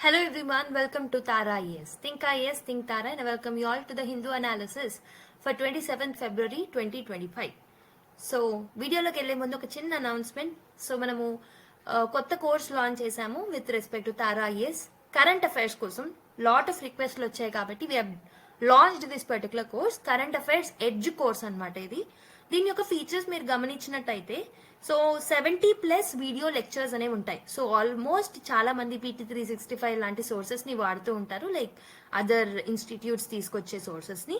Hello everyone, welcome to Tara IAS. Think IAS, Think Tara, and I welcome you all to the Hindu analysis for 27th February 2025. So వీడియోలోకి వెళ్ళే ముందు ఒక చిన్న announcement. So మనము కొత్త course launch చేసాము with respect to Tara IAS current affairs కోసం. Lot of రిక్వెస్ట్లు వచ్చాయి కాబట్టి we have launched this particular course. Current affairs edge course అనమాట ఇది. దీని యొక్క ఫీచర్స్ మీరు గమనించినట్టయితే సో 70+ వీడియో లెక్చర్స్ అనేవి ఉంటాయి. సో ఆల్మోస్ట్ చాలా మంది PT365 లాంటి సోర్సెస్ని వాడుతూ ఉంటారు, లైక్ అదర్ ఇన్స్టిట్యూట్స్ తీసుకొచ్చే సోర్సెస్ని.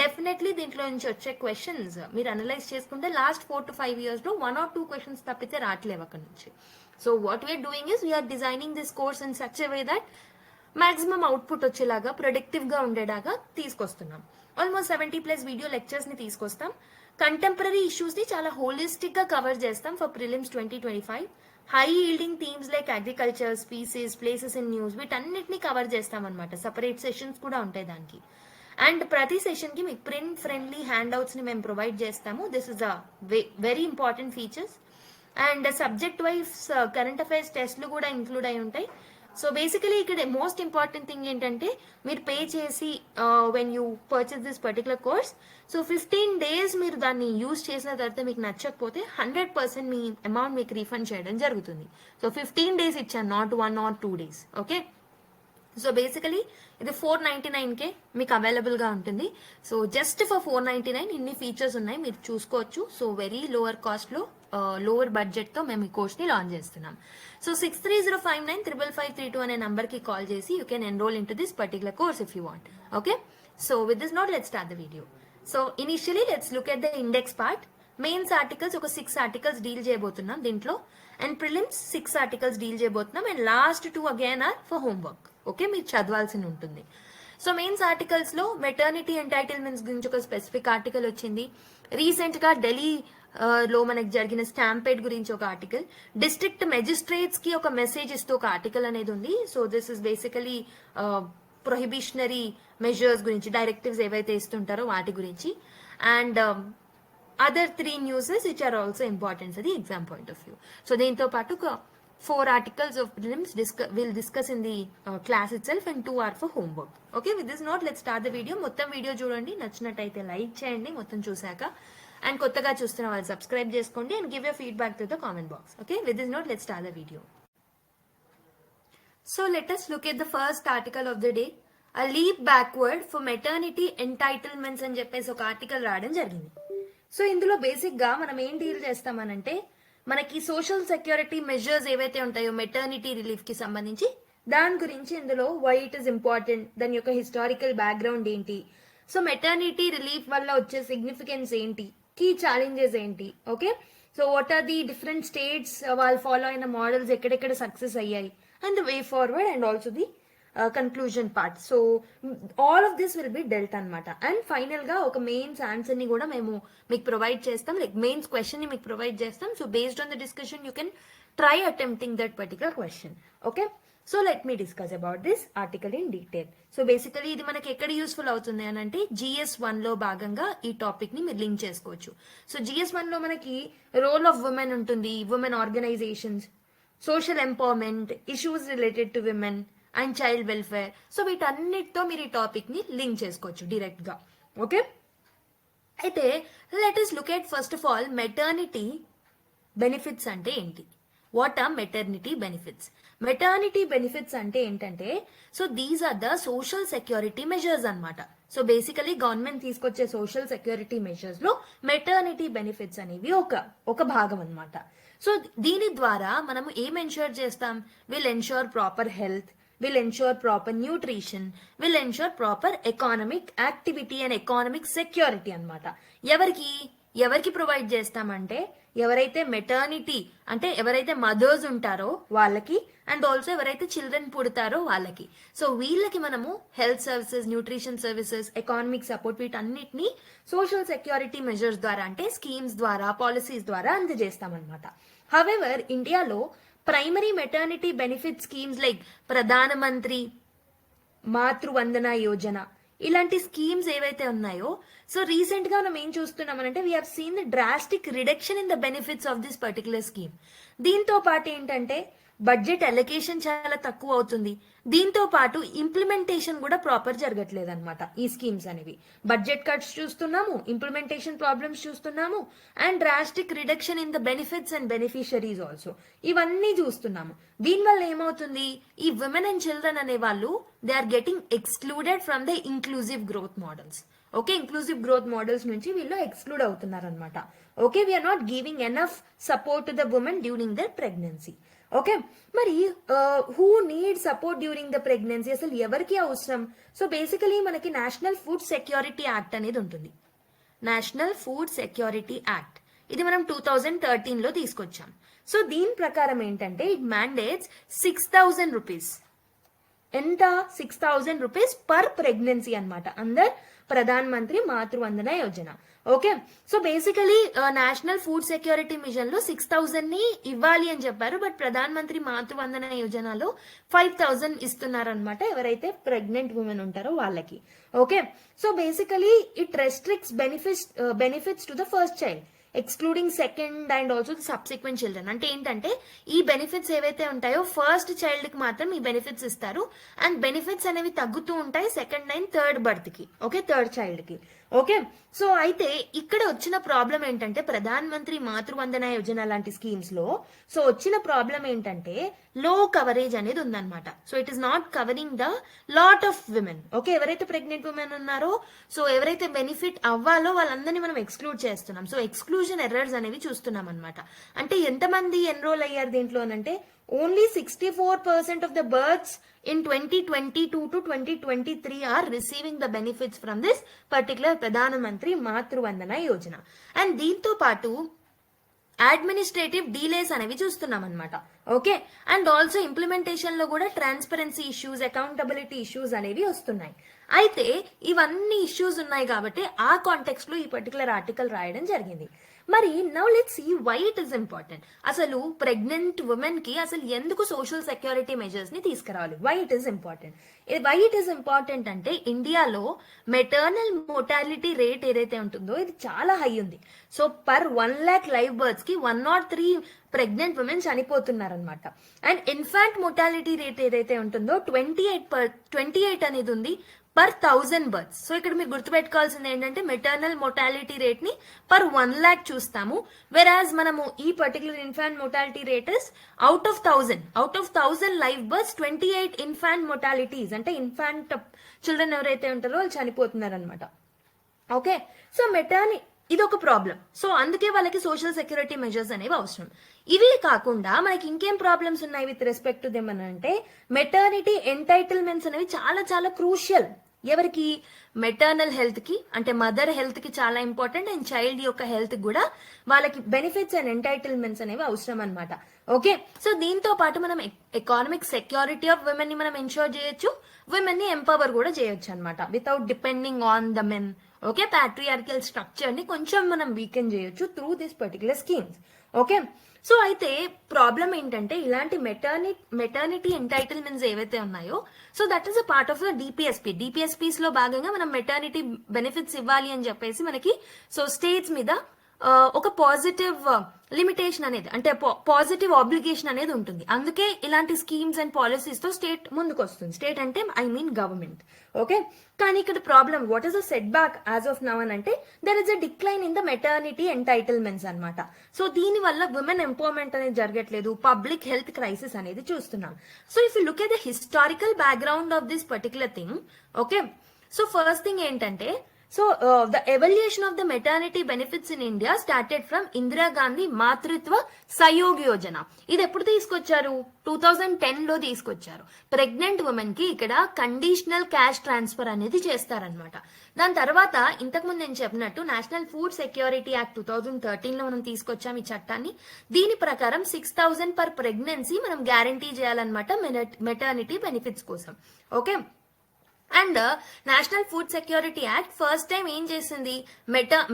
డెఫినెట్లీ దీంట్లో నుంచి వచ్చే క్వశ్చన్స్ మీరు అనలైజ్ చేసుకుంటే లాస్ట్ 4 to 5 yearsలో 1 or 2 క్వశ్చన్స్ తప్పితే రావట్లేవు అక్కడ నుంచి. So what we're doing is we're designing this course in such a way that maximum output వచ్చేలాగా ప్రొడక్టివ్గా ఉండేలాగా తీసుకొస్తున్నాం. ఆల్మోస్ట్ 70+ వీడియో లెక్చర్స్ని తీసుకొస్తాం. కంటెంపరీ ఇష్యూస్ని చాలా హోలిస్టిక్గా కవర్ చేస్తాం for prelims 2025. High yielding themes like agriculture, species, places in news, వీటన్నిటిని cover చేస్తాం అనమాట. సపరేట్ సెషన్స్ కూడా ఉంటాయి దానికి. అండ్ ప్రతి సెషన్కి మీకు ప్రింట్ ఫ్రెండ్లీ హ్యాండ్ అవుట్స్ని మేము ప్రొవైడ్ చేస్తాము. This is the very important features. And subject wise current affairs టెస్ట్లు కూడా ఇంక్లూడ్ అయి ఉంటాయి. సో బేసికలీ ఇక్కడ మోస్ట్ ఇంపార్టెంట్ థింగ్ ఏంటంటే మీరు పే చేసి when you purchase this particular course, so 15 days మీరు దాన్ని యూజ్ చేసిన తర్వాత మీకు నచ్చకపోతే 100% మీ అమౌంట్ మీకు రీఫండ్ చేయడం జరుగుతుంది. సో 15 days ఇచ్చాను, not 1 or 2 days. Okay, so basically ఇది 499K మీకు అవైలబుల్గా ఉంటుంది. సో జస్ట్ ఫర్ 499 ఇన్ని ఫీచర్స్ ఉన్నాయి, మీరు చూసుకోవచ్చు. సో వెరీ లోవర్ కాస్ట్లో లోవర్ బడ్జెట్తో మేము ఈ కోర్స్ని లాంచ్ చేస్తున్నాం. సో 6305955532 అనే నంబర్కి కాల్ చేసి you can enrol in to this particular course if you want. Okay, so with this note let's start the video. So initially let's look at the index part. Mains articles ఒక 6 articles deal చేయబోతున్నాం దీంట్లో, and prelims 6 articles deal చేయబోతున్నాం, and last 2 again are for homework. Okay, మీరు చదవాల్సి ఉంటుంది. So mains articles లో maternity entitlements గురించి ఒక స్పెసిఫిక్ ఆర్టికల్ వచ్చింది. రీసెంట్ గా ఢిల్లీ లో మనకి జరిగిన స్టాంపేడ్ గురించి ఒక ఆర్టికల్, డిస్ట్రిక్ట్ మెజిస్ట్రేట్స్ కి ఒక మెసేజ్ ఇస్తూ ఒక ఆర్టికల్ అనేది ఉంది. So this is basically prohibitionary measures గురించి, డైరెక్టివ్స్ ఏవైతే ఇస్తుంటారో వాటి గురించి. And other 3 news which are also important for the exam point of view. So దీంతో పాటు 4 articles of prelims we'll discuss in the class itself, and 2 are for homework. Okay, with this note let's start the video. మొత్తం video చూడండి, నచ్చినట్టయితే like చేయండి మొత్తం చూసాక, and కొత్తగా చూస్తున్న వాళ్ళు సబ్స్క్రైబ్ చేసుకోండి, and give your feedback to the comment box. Okay, with this note let's start the video. So let us look at the first article of the day. A leap backward for maternity entitlements అని చెప్పేసి ఒక article రావడం జరిగింది. So ఇందులో basic గా మనం ఏం deal చేస్తామనంటే, మనకి సోషల్ సెక్యూరిటీ మెజర్స్ ఏవైతే ఉంటాయో మెటర్నిటీ రిలీఫ్ కి సంబంధించి దాని గురించి ఇందులో వై ఇట్ ఇస్ ఇంపార్టెంట్, దాని యొక్క హిస్టారికల్ బ్యాక్గ్రౌండ్ ఏంటి, సో మెటర్నిటీ రిలీఫ్ వల్ల వచ్చే సిగ్నిఫికెన్స్ ఏంటి, కీ ఛాలెంజెస్ ఏంటి. Okay, so what are the different states వాళ్ళు ఫాలో అయిన మోడల్స్, ఎక్కడెక్కడ సక్సెస్ అయ్యాయి, and the way forward, and also the conclusion part. So all of this will be dealt అనమాట. And final గా ఒక mains answer ని కూడా మేము మీకు ప్రొవైడ్ చేస్తాం, లైక్ మెయిన్స్ క్వశ్చన్ ని మీకు ప్రొవైడ్ చేస్తాం. So based on the discussion you can try attempting that particular question. Okay, so let me discuss about this article in detail. So basically ఇది మనకి ఎక్కడ యూస్ఫుల్ అవుతుంది అని అంటే GS1 లో భాగంగా ఈ టాపిక్ ని మీరు లింక్ చేసుకోవచ్చు. సో GS1 లో మనకి రోల్ ఆఫ్ ఉమెన్ ఉంటుంది, women organisations, social empowerment, issues related to women and child welfare. So వీటన్నిటితో మీరు ఈ టాపిక్ ని లింక్ చేసుకోవచ్చు డైరెక్ట్ గా. ఓకే, అయితే let us look at first of all maternity benefits అంటే ఏంటి. What are maternity benefits? Maternity benefits అంటే ఏంటంటే, so these are the social security measures అనమాట. సో బేసికలీ గవర్నమెంట్ తీసుకొచ్చే సోషల్ సెక్యూరిటీ మెజర్స్ లో మెటర్నిటీ బెనిఫిట్స్ అనేవి ఒక భాగం అనమాట. సో దీని ద్వారా మనం ఏం ఎన్ష్యూర్ చేస్తాం? Will ensure proper health, will ensure proper nutrition, will ensure proper economic activity and economic security అన్నమాట. ఎవరికి ప్రొవైడ్ చేస్తామంటే, ఎవరైతే మెటర్నిటీ అంటే ఎవరైతే మదర్స్ ఉంటారో వాళ్ళకి, అండ్ ఆల్సో ఎవరైతే చిల్డ్రన్ పుడతారో వాళ్ళకి. సో వీళ్ళకి మనము health services, nutrition services, economic support వీటన్నిటిని సోషల్ సెక్యూరిటీ మెజర్స్ ద్వారా అంటే స్కీమ్స్ ద్వారా, పాలసీస్ ద్వారా అందజేస్తామన్నమాట. హవెవర్ ఇండియాలో primary maternity benefit schemes like Pradhan Mantri Matru Vandana Yojana ఇలాంటి స్కీమ్స్ ఏవైతే ఉన్నాయో, సో రీసెంట్ గా మనం ఏం చూస్తున్నామనంటే we have seen the drastic reduction in the benefits of this particular scheme. దీంతో పాటు ఏంటంటే బడ్జెట్ అలొకేషన్ చాలా తక్కువ అవుతుంది. దీంతో పాటు ఇంప్లిమెంటేషన్ కూడా ప్రాపర్ జరగట్లేదు అనమాట ఈ స్కీమ్స్ అనేవి. బడ్జెట్ కట్స్ చూస్తున్నాము, ఇంప్లిమెంటేషన్ ప్రాబ్లమ్స్ చూస్తున్నాము, and drastic reduction in the benefits and beneficiaries also, ఇవన్నీ చూస్తున్నాము. దీనివల్ల ఏమవుతుంది, ఈ విమెన్ అండ్ చిల్డ్రన్ అనే వాళ్ళు they are getting excluded from the inclusive growth models. Okay, inclusive growth models నుంచి వీళ్ళు ఎక్స్క్లూడ్ అవుతున్నారు అనమాట. Okay, we're not giving enough support to the women during their pregnancy. Okay, మరి who need support during the pregnancy, అసలు ఎవరికి అవసరం? So basically మనకి national food security act అనేది ఉంటుంది. నేషనల్ ఫుడ్ సెక్యూరిటీ యాక్ట్ ఇది మనం 2013లో తీసుకొచ్చాం. సో దీని ప్రకారం ఏంటంటే ఇట్ మ్యాండేట్స్ 6,000 రూపీస్. ఎంత? 6,000 రూపీస్ పర్ ప్రెగ్నెన్సీ అనమాట అందర్ Pradhan Mantri Matru Vandana Yojana. Okay, so basically national food security mission లో 6,000 ని ఇవ్వాలి అని చెప్పారు. బట్ ప్రధాన్ మంత్రి మాతృవందన యోజనలో 5,000 ఇస్తున్నారు అనమాట ఎవరైతే ప్రెగ్నెంట్ ఉమెన్ ఉంటారో వాళ్ళకి. Okay, so basically it restricts benefits to the first child excluding second and also subsequent children. అంటే ఏంటంటే ఈ బెనిఫిట్స్ ఏవైతే ఉంటాయో ఫస్ట్ చైల్డ్ కి మాత్రం ఈ బెనిఫిట్స్ ఇస్తారు, అండ్ బెనిఫిట్స్ అనేవి తగ్గుతూ ఉంటాయి సెకండ్ అండ్ థర్డ్ బర్త్ కి. ఓకే, థర్డ్ చైల్డ్ కి. ఓకే, సో అయితే ఇక్కడ వచ్చిన ప్రాబ్లం ఏంటంటే ప్రధాన్ మంత్రి మాతృవందన యోజన లాంటి స్కీమ్స్ లో సో వచ్చిన ప్రాబ్లం ఏంటంటే లో కవరేజ్ అనేది ఉందన్నమాట. So it is not covering the lot of women. Okay, ఎవరైతే ప్రెగ్నెంట్ ఉమెన్ ఉన్నారో, సో ఎవరైతే బెనిఫిట్ అవ్వాలో వాళ్ళందరినీ మనం ఎక్స్క్లూడ్ చేస్తున్నాం. సో ఎక్స్క్లూజన్ ఎర్రర్స్ అనేవి చూస్తున్నాం అనమాట. అంటే ఎంతమంది ఎన్రోల్ అయ్యారు దీంట్లో అంటే only 64% of the births in 2022 to 2023 are receiving the benefits from this particular Pradhan Mantri Matruvandana Yojana. And దీంతో పాటు అడ్మినిస్ట్రేటివ్ డీలేస్ అనేవి చూస్తున్నాం అనమాట. ఓకే, అండ్ ఆల్సో ఇంప్లిమెంటేషన్ లో కూడా ట్రాన్స్పరెన్సీ ఇష్యూస్, అకౌంటబిలిటీ ఇష్యూస్ అనేవి వస్తున్నాయి. అయితే ఇవన్నీ ఇష్యూస్ ఉన్నాయి కాబట్టి ఆ కాంటెక్స్ట్ లో ఈ పర్టికులర్ ఆర్టికల్ రాయడం జరిగింది. మరి now let's see why it is important. అసలు ప్రెగ్నెంట్ ఉమెన్ కి అసలు ఎందుకు సోషల్ సెక్యూరిటీ మెజర్స్ ని తీసుకురావాలి? Why it is important? Why it is important అంటే ఇండియాలో మెటర్నల్ మోర్టాలిటీ రేట్ ఏదైతే ఉంటుందో ఇది చాలా హై ఉంది. So per 1 lakh live births కి 103 ప్రెగ్నెంట్ ఉమెన్ చనిపోతున్నారనమాట. అండ్ ఇన్ఫాంట్ మోర్టాలిటీ రేట్ ఏదైతే ఉంటుందో 28 అనేది ఉంది పర్ 1000 బర్త్స్. సో ఇక్కడ మీరు గుర్తుపెట్టుకోవాల్సింది ఏంటంటే మెటర్నల్ మోర్టాలిటీ రేట్ ని పర్ 1 lakh చూస్తాము, వెరాజ్ మనము ఈ particular infant mortality rate is out of 1000 live births 28 infant mortalities, అంటే ఇన్ఫాంట్ చిల్డ్రన్ ఎవరైతే ఉంటారో వాళ్ళు చనిపోతున్నారు అనమాట. ఓకే, సో ఇది ఒక ప్రాబ్లం. సో అందుకే వాళ్ళకి సోషల్ సెక్యూరిటీ మెజర్స్ అనేవి అవసరం. ఇవి కాకుండా మనకి ఇంకేం ప్రాబ్లమ్స్ ఉన్నాయి విత్ రెస్పెక్ట్ టు దెమ్ అని అంటే మెటర్నిటీ ఎంటైటిల్మెంట్స్ అనేవి చాలా చాలా క్రూషియల్. ఎవరికి? మెటర్నల్ హెల్త్ కి, అంటే మదర్ హెల్త్ కి చాలా ఇంపార్టెంట్, అండ్ చైల్డ్ యొక్క హెల్త్ కూడా వాళ్ళకి బెనిఫిట్స్ అండ్ ఎంటైటిల్మెంట్స్ అనేవి అవసరం అనమాట. ఓకే, సో దీంతో పాటు మనం ఎకానమిక్ సెక్యూరిటీ ఆఫ్ విమెన్ ని మనం ఎన్షూర్ చేయొచ్చు, విమెన్ ని ఎంపవర్ కూడా చేయొచ్చు అనమాట without depending on the men. Okay, patriarchal structure ని కొంచెం మనం వీకెన్ చేయొచ్చు through this particular schemes. Okay, so అయితే ప్రాబ్లం ఏంటంటే ఇలాంటి మెటర్నిటీ ఎంటైటిల్మెంట్స్ ఏవైతే ఉన్నాయో so that is a part of the DPSPs లో భాగంగా మనం మెటర్నిటీ బెనిఫిట్స్ ఇవ్వాలి అని చెప్పేసి మనకి సో స్టేట్స్ మీద ఒక పాజిటివ్ లిమిటేషన్ అనేది, అంటే పాజిటివ్ ఆబ్లిగేషన్ అనేది ఉంటుంది. అందుకే ఇలాంటి స్కీమ్స్ అండ్ పాలసీస్ తో స్టేట్ ముందుకు వస్తుంది. స్టేట్ అంటే ఐ మీన్ గవర్నమెంట్. ఓకే, కానీ ఇక్కడ problem what is a setback as of now అని అంటే there is a decline in the maternity entitlements అనమాట. సో దీని వల్ల విమెన్ ఎంపవర్మెంట్ అనేది జరగట్లేదు, పబ్లిక్ హెల్త్ క్రైసిస్ అనేది చూస్తున్నాం. So if you look at the historical background of this particular thing, okay, so first thing ఏంటంటే so the evaluation of the maternity benefits in India started from Indira Gandhi మాతృత్వ సహయోగ్ యోజన. ఇది ఎప్పుడు తీసుకొచ్చారు? 2010 లో తీసుకొచ్చారు. Pregnant women కి ఇక్కడ conditional cash transfer అనేది చేస్తారనమాట. దాని తర్వాత ఇంతకుముందు నేను చెప్పినట్టు నేషనల్ ఫుడ్ సెక్యూరిటీ యాక్ట్ 2013 లో మనం తీసుకొచ్చాం ఈ చట్టాన్ని. దీని ప్రకారం 6,000 పర్ ప్రెగ్నెన్సీ మనం గ్యారంటీ చేయాలన్నమాట మెటర్నిటీ బెనిఫిట్స్ కోసం. Okay, and national food security act first time ఏం చేసింది,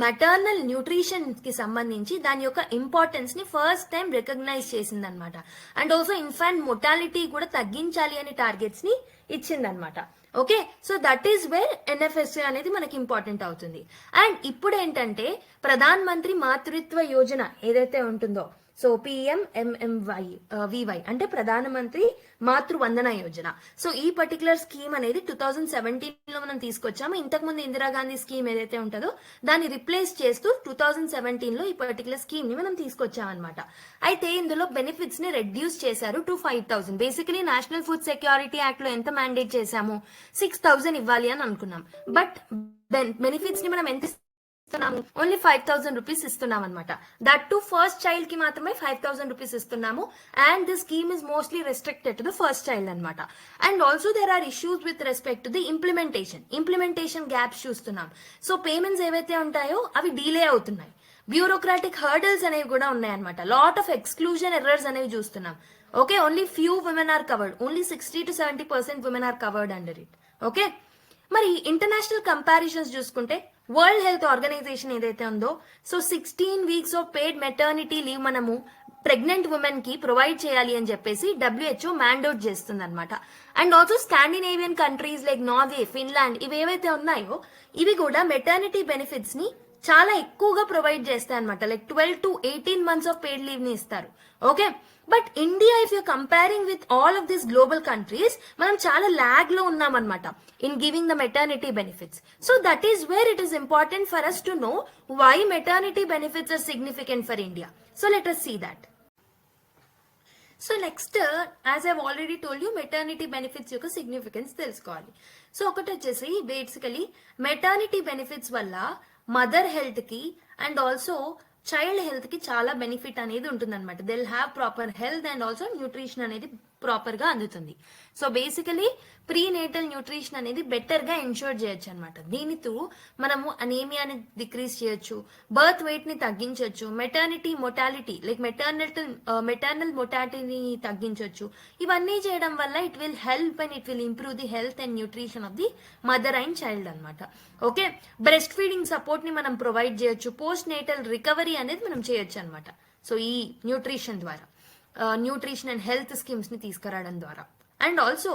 మెటర్నల్ న్యూట్రిషన్ కి సంబంధించి దాని యొక్క ఇంపార్టెన్స్ ని ఫస్ట్ టైం రికగ్నైజ్ చేసింది అనమాట. అండ్ ఆల్సో ఇన్ఫాంట్ మొర్టాలిటీ కూడా తగ్గించాలి అనే టార్గెట్స్ ని ఇచ్చిందనమాట. Okay, so that is where NFSA అనేది మనకి ఇంపార్టెంట్ అవుతుంది. అండ్ ఇప్పుడు ఏంటంటే ప్రధాన్ మంత్రి మాతృత్వ యోజన ఏదైతే ఉంటుందో సో PMMMY వివై అంటే ప్రధానమంత్రి మాతృవందన యోజన. సో ఈ పర్టికులర్ స్కీమ్ అనేది 2017 లో మనం తీసుకొచ్చాము. ఇంతకుముందు ఇందిరాగాంధీ స్కీమ్ ఏదైతే ఉంటుందో దాన్ని రిప్లేస్ చేస్తూ 2017 లో ఈ పర్టికులర్ స్కీమ్ ని మనం తీసుకొచ్చామన్నమాట. అయితే ఇందులో బెనిఫిట్స్ ని రెడ్యూస్ చేశారు to 5,000. Basically national food security act లో ఎంత మ్యాండేట్ చేశాము, 6,000 ఇవ్వాలి అని అనుకున్నాం. బట్ బెనిఫిట్స్ ని మనం ఎంత ఇస్తున్నాము, ఓన్లీ 5,000 రూపీస్ ఇస్తున్నాం అనమాట. దట్ టు ఫస్ట్ చైల్డ్ కి మాత్రమే 5,000 రూపీస్ ఇస్తున్నాము. And this scheme is mostly restricted to the first child అనమాట. And also there are issues with respect to the implementation gaps చూస్తున్నాం. సో పేమెంట్స్ ఏవైతే ఉంటాయో అవి డిలే అవుతున్నాయి. బ్యూరోక్రాటిక్ హర్డల్స్ అనేవి కూడా ఉన్నాయన్నమాట. లాట్ ఆఫ్ ఎక్స్క్లూజన్ ఎర్రర్స్ అనేవి చూస్తున్నాం. Okay, only few women are covered, only 60 to 70% women are covered under it. Okay, మరి ఇంటర్నేషనల్ కంపారిజన్స్ చూసుకుంటే వరల్డ్ హెల్త్ ఆర్గనైజేషన్ ఏదైతే ఉందో, so 16 weeks of paid maternity leave మనము ప్రెగ్నెంట్ ఉమెన్ కి provide చేయాలి అని చెప్పేసి WHO మ్యాండేట్ చేస్తుంది అనమాట. And also Scandinavian countries like Norway, Finland ఇవేవైతే ఉన్నాయో ఇవి కూడా మెటర్నిటీ బెనిఫిట్స్ ని చాలా ఎక్కువగా ప్రొవైడ్ చేస్తాయి అనమాట. Like 12 to 18 months of paid leave ని ఇస్తారు. Okay, but India if you comparing with all of these global countries మనం చాలా ల్యాగ్ లో ఉన్నాం అనమాట in giving the maternity benefits. So that is where it is important for us to know why maternity benefits are significant for India. So let us see that. So next, as I've already told you, maternity benefits యొక్క significance తెలుసుకోవాలి. So ఒకటి వచ్చేసి basically maternity benefits వల్ల mother health కి and also child health కి చాలా benefit అనేది ఉంటుంది అనమాట. They will have proper health and also nutrition అనేది ప్రాపర్ గా అందుతుంది. సో బేసికలీ ప్రీనేటల్ న్యూట్రిషన్ అనేది బెటర్ గా ఎన్షూర్ చేయొచ్చు అనమాట. దీనితో మనము అనేమియాని డిక్రీజ్ చేయొచ్చు, బర్త్ వెయిట్ ని తగ్గించవచ్చు, మెటర్నిటీ మొటాలిటీ లైక్ మెటర్నల్ మొటాలిటీని తగ్గించవచ్చు. ఇవన్నీ చేయడం వల్ల it will help and it will improve the health and nutrition of the mother and child అనమాట. ఓకే, బ్రెస్ట్ ఫీడింగ్ సపోర్ట్ ని మనం ప్రొవైడ్ చేయొచ్చు, పోస్ట్ నేటల్ రికవరీ అనేది మనం చేయొచ్చు అనమాట. సో ఈ న్యూట్రిషన్ ద్వారా, న్యూట్రిషన్ అండ్ హెల్త్ స్కీమ్స్ ని తీసుకురావడం ద్వారా, and also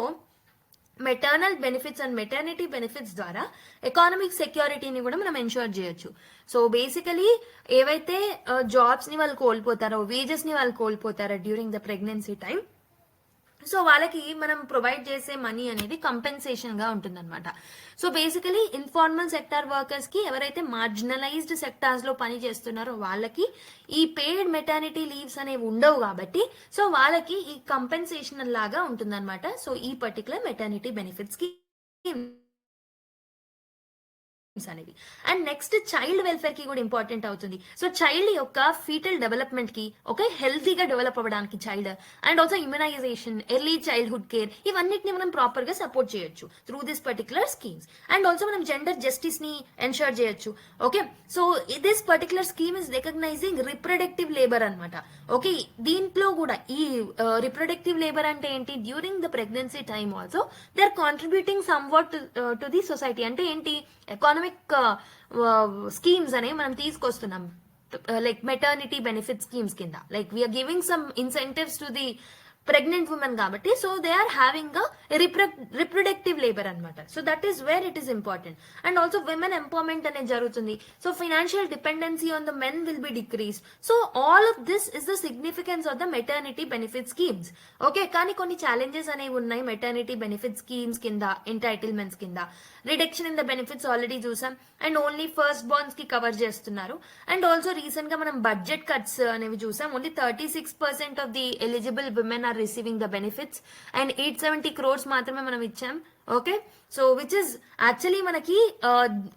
maternal benefits and maternity benefits ద్వారా ఎకానమిక్ సెక్యూరిటీని కూడా మనం ఎన్షూర్ చేయొచ్చు. సో బేసికలీ ఏవైతే జాబ్స్ ని వాళ్ళు కోల్పోతారో, వేజెస్ ని వాళ్ళు కోల్పోతారో during the pregnancy time, so వాళ్ళకి మనం ప్రొవైడ్ చేసే మనీ అనేది కంపెన్సేషన్ గా ఉంటుంది అనమాట. So basically informal sector workers కి, ఎవరైతే మార్జినలైజ్డ్ సెక్టార్స్ లో పని చేస్తున్నారో వాళ్ళకి ఈ పెయిడ్ మెటర్నిటీ లీవ్స్ అనేవి ఉండవు కాబట్టి సో వాళ్ళకి ఈ కంపెన్సేషన్ లాగా ఉంటుంది అనమాట. సో ఈ పర్టికులర్ మెటర్నిటీ బెనిఫిట్స్ కి అనేవి. అండ్ నెక్స్ట్ చైల్డ్ వెల్ఫేర్ కి కూడా ఇంపార్టెంట్ అవుతుంది. సో చైల్డ్ యొక్క ఫీటల్ డెవలప్మెంట్ కి, ఓకే, హెల్తీగా డెవలప్ అవ్వడానికి child, and also immunisation, early childhood care, ఇవన్నిటిని మనం ప్రాపర్ గా సపోర్ట్ చేయొచ్చు through this particular schemes. And also మనం జెండర్ జస్టిస్ ని ఎన్షూర్ చేయొచ్చు. Okay, so this particular scheme is recognising reproductive labour అనమాట. ఓకే, దీంట్లో కూడా ఈ రిప్రొడక్టివ్ లేబర్ అంటే ఏంటి, during the pregnancy time also they are contributing somewhat to the society. అంటే ఏంటి, ఎకానమిక్ స్కీమ్స్ అనేవి మనం తీసుకొస్తున్నాం లైక్ మెటర్నిటీ బెనిఫిట్ స్కీమ్స్ కింద. Like we're giving some incentives to the pregnant women కాబట్టి so they are having reproductive labour అనమాట. So that is where it is important. And also women empowerment అనేది జరుగుతుంది. So financial dependency on the men will be decrease. So all of this is the significance of the maternity benefit schemes. Okay, కానీ కొన్ని challenges అనేవి ఉన్నాయి maternity benefit schemes కింద, entitlements కింద. Reduction in the benefits already చూసాం, and only first borns కి cover చేస్తున్నారు. And also recent గా మనం బడ్జెట్ కట్స్ అనేవి చూసాం. Only 36% of the eligible women are receiving the benefits and 870 crores మాత్రమే మనం ఇచ్చాం. Okay, so which is actually మనకి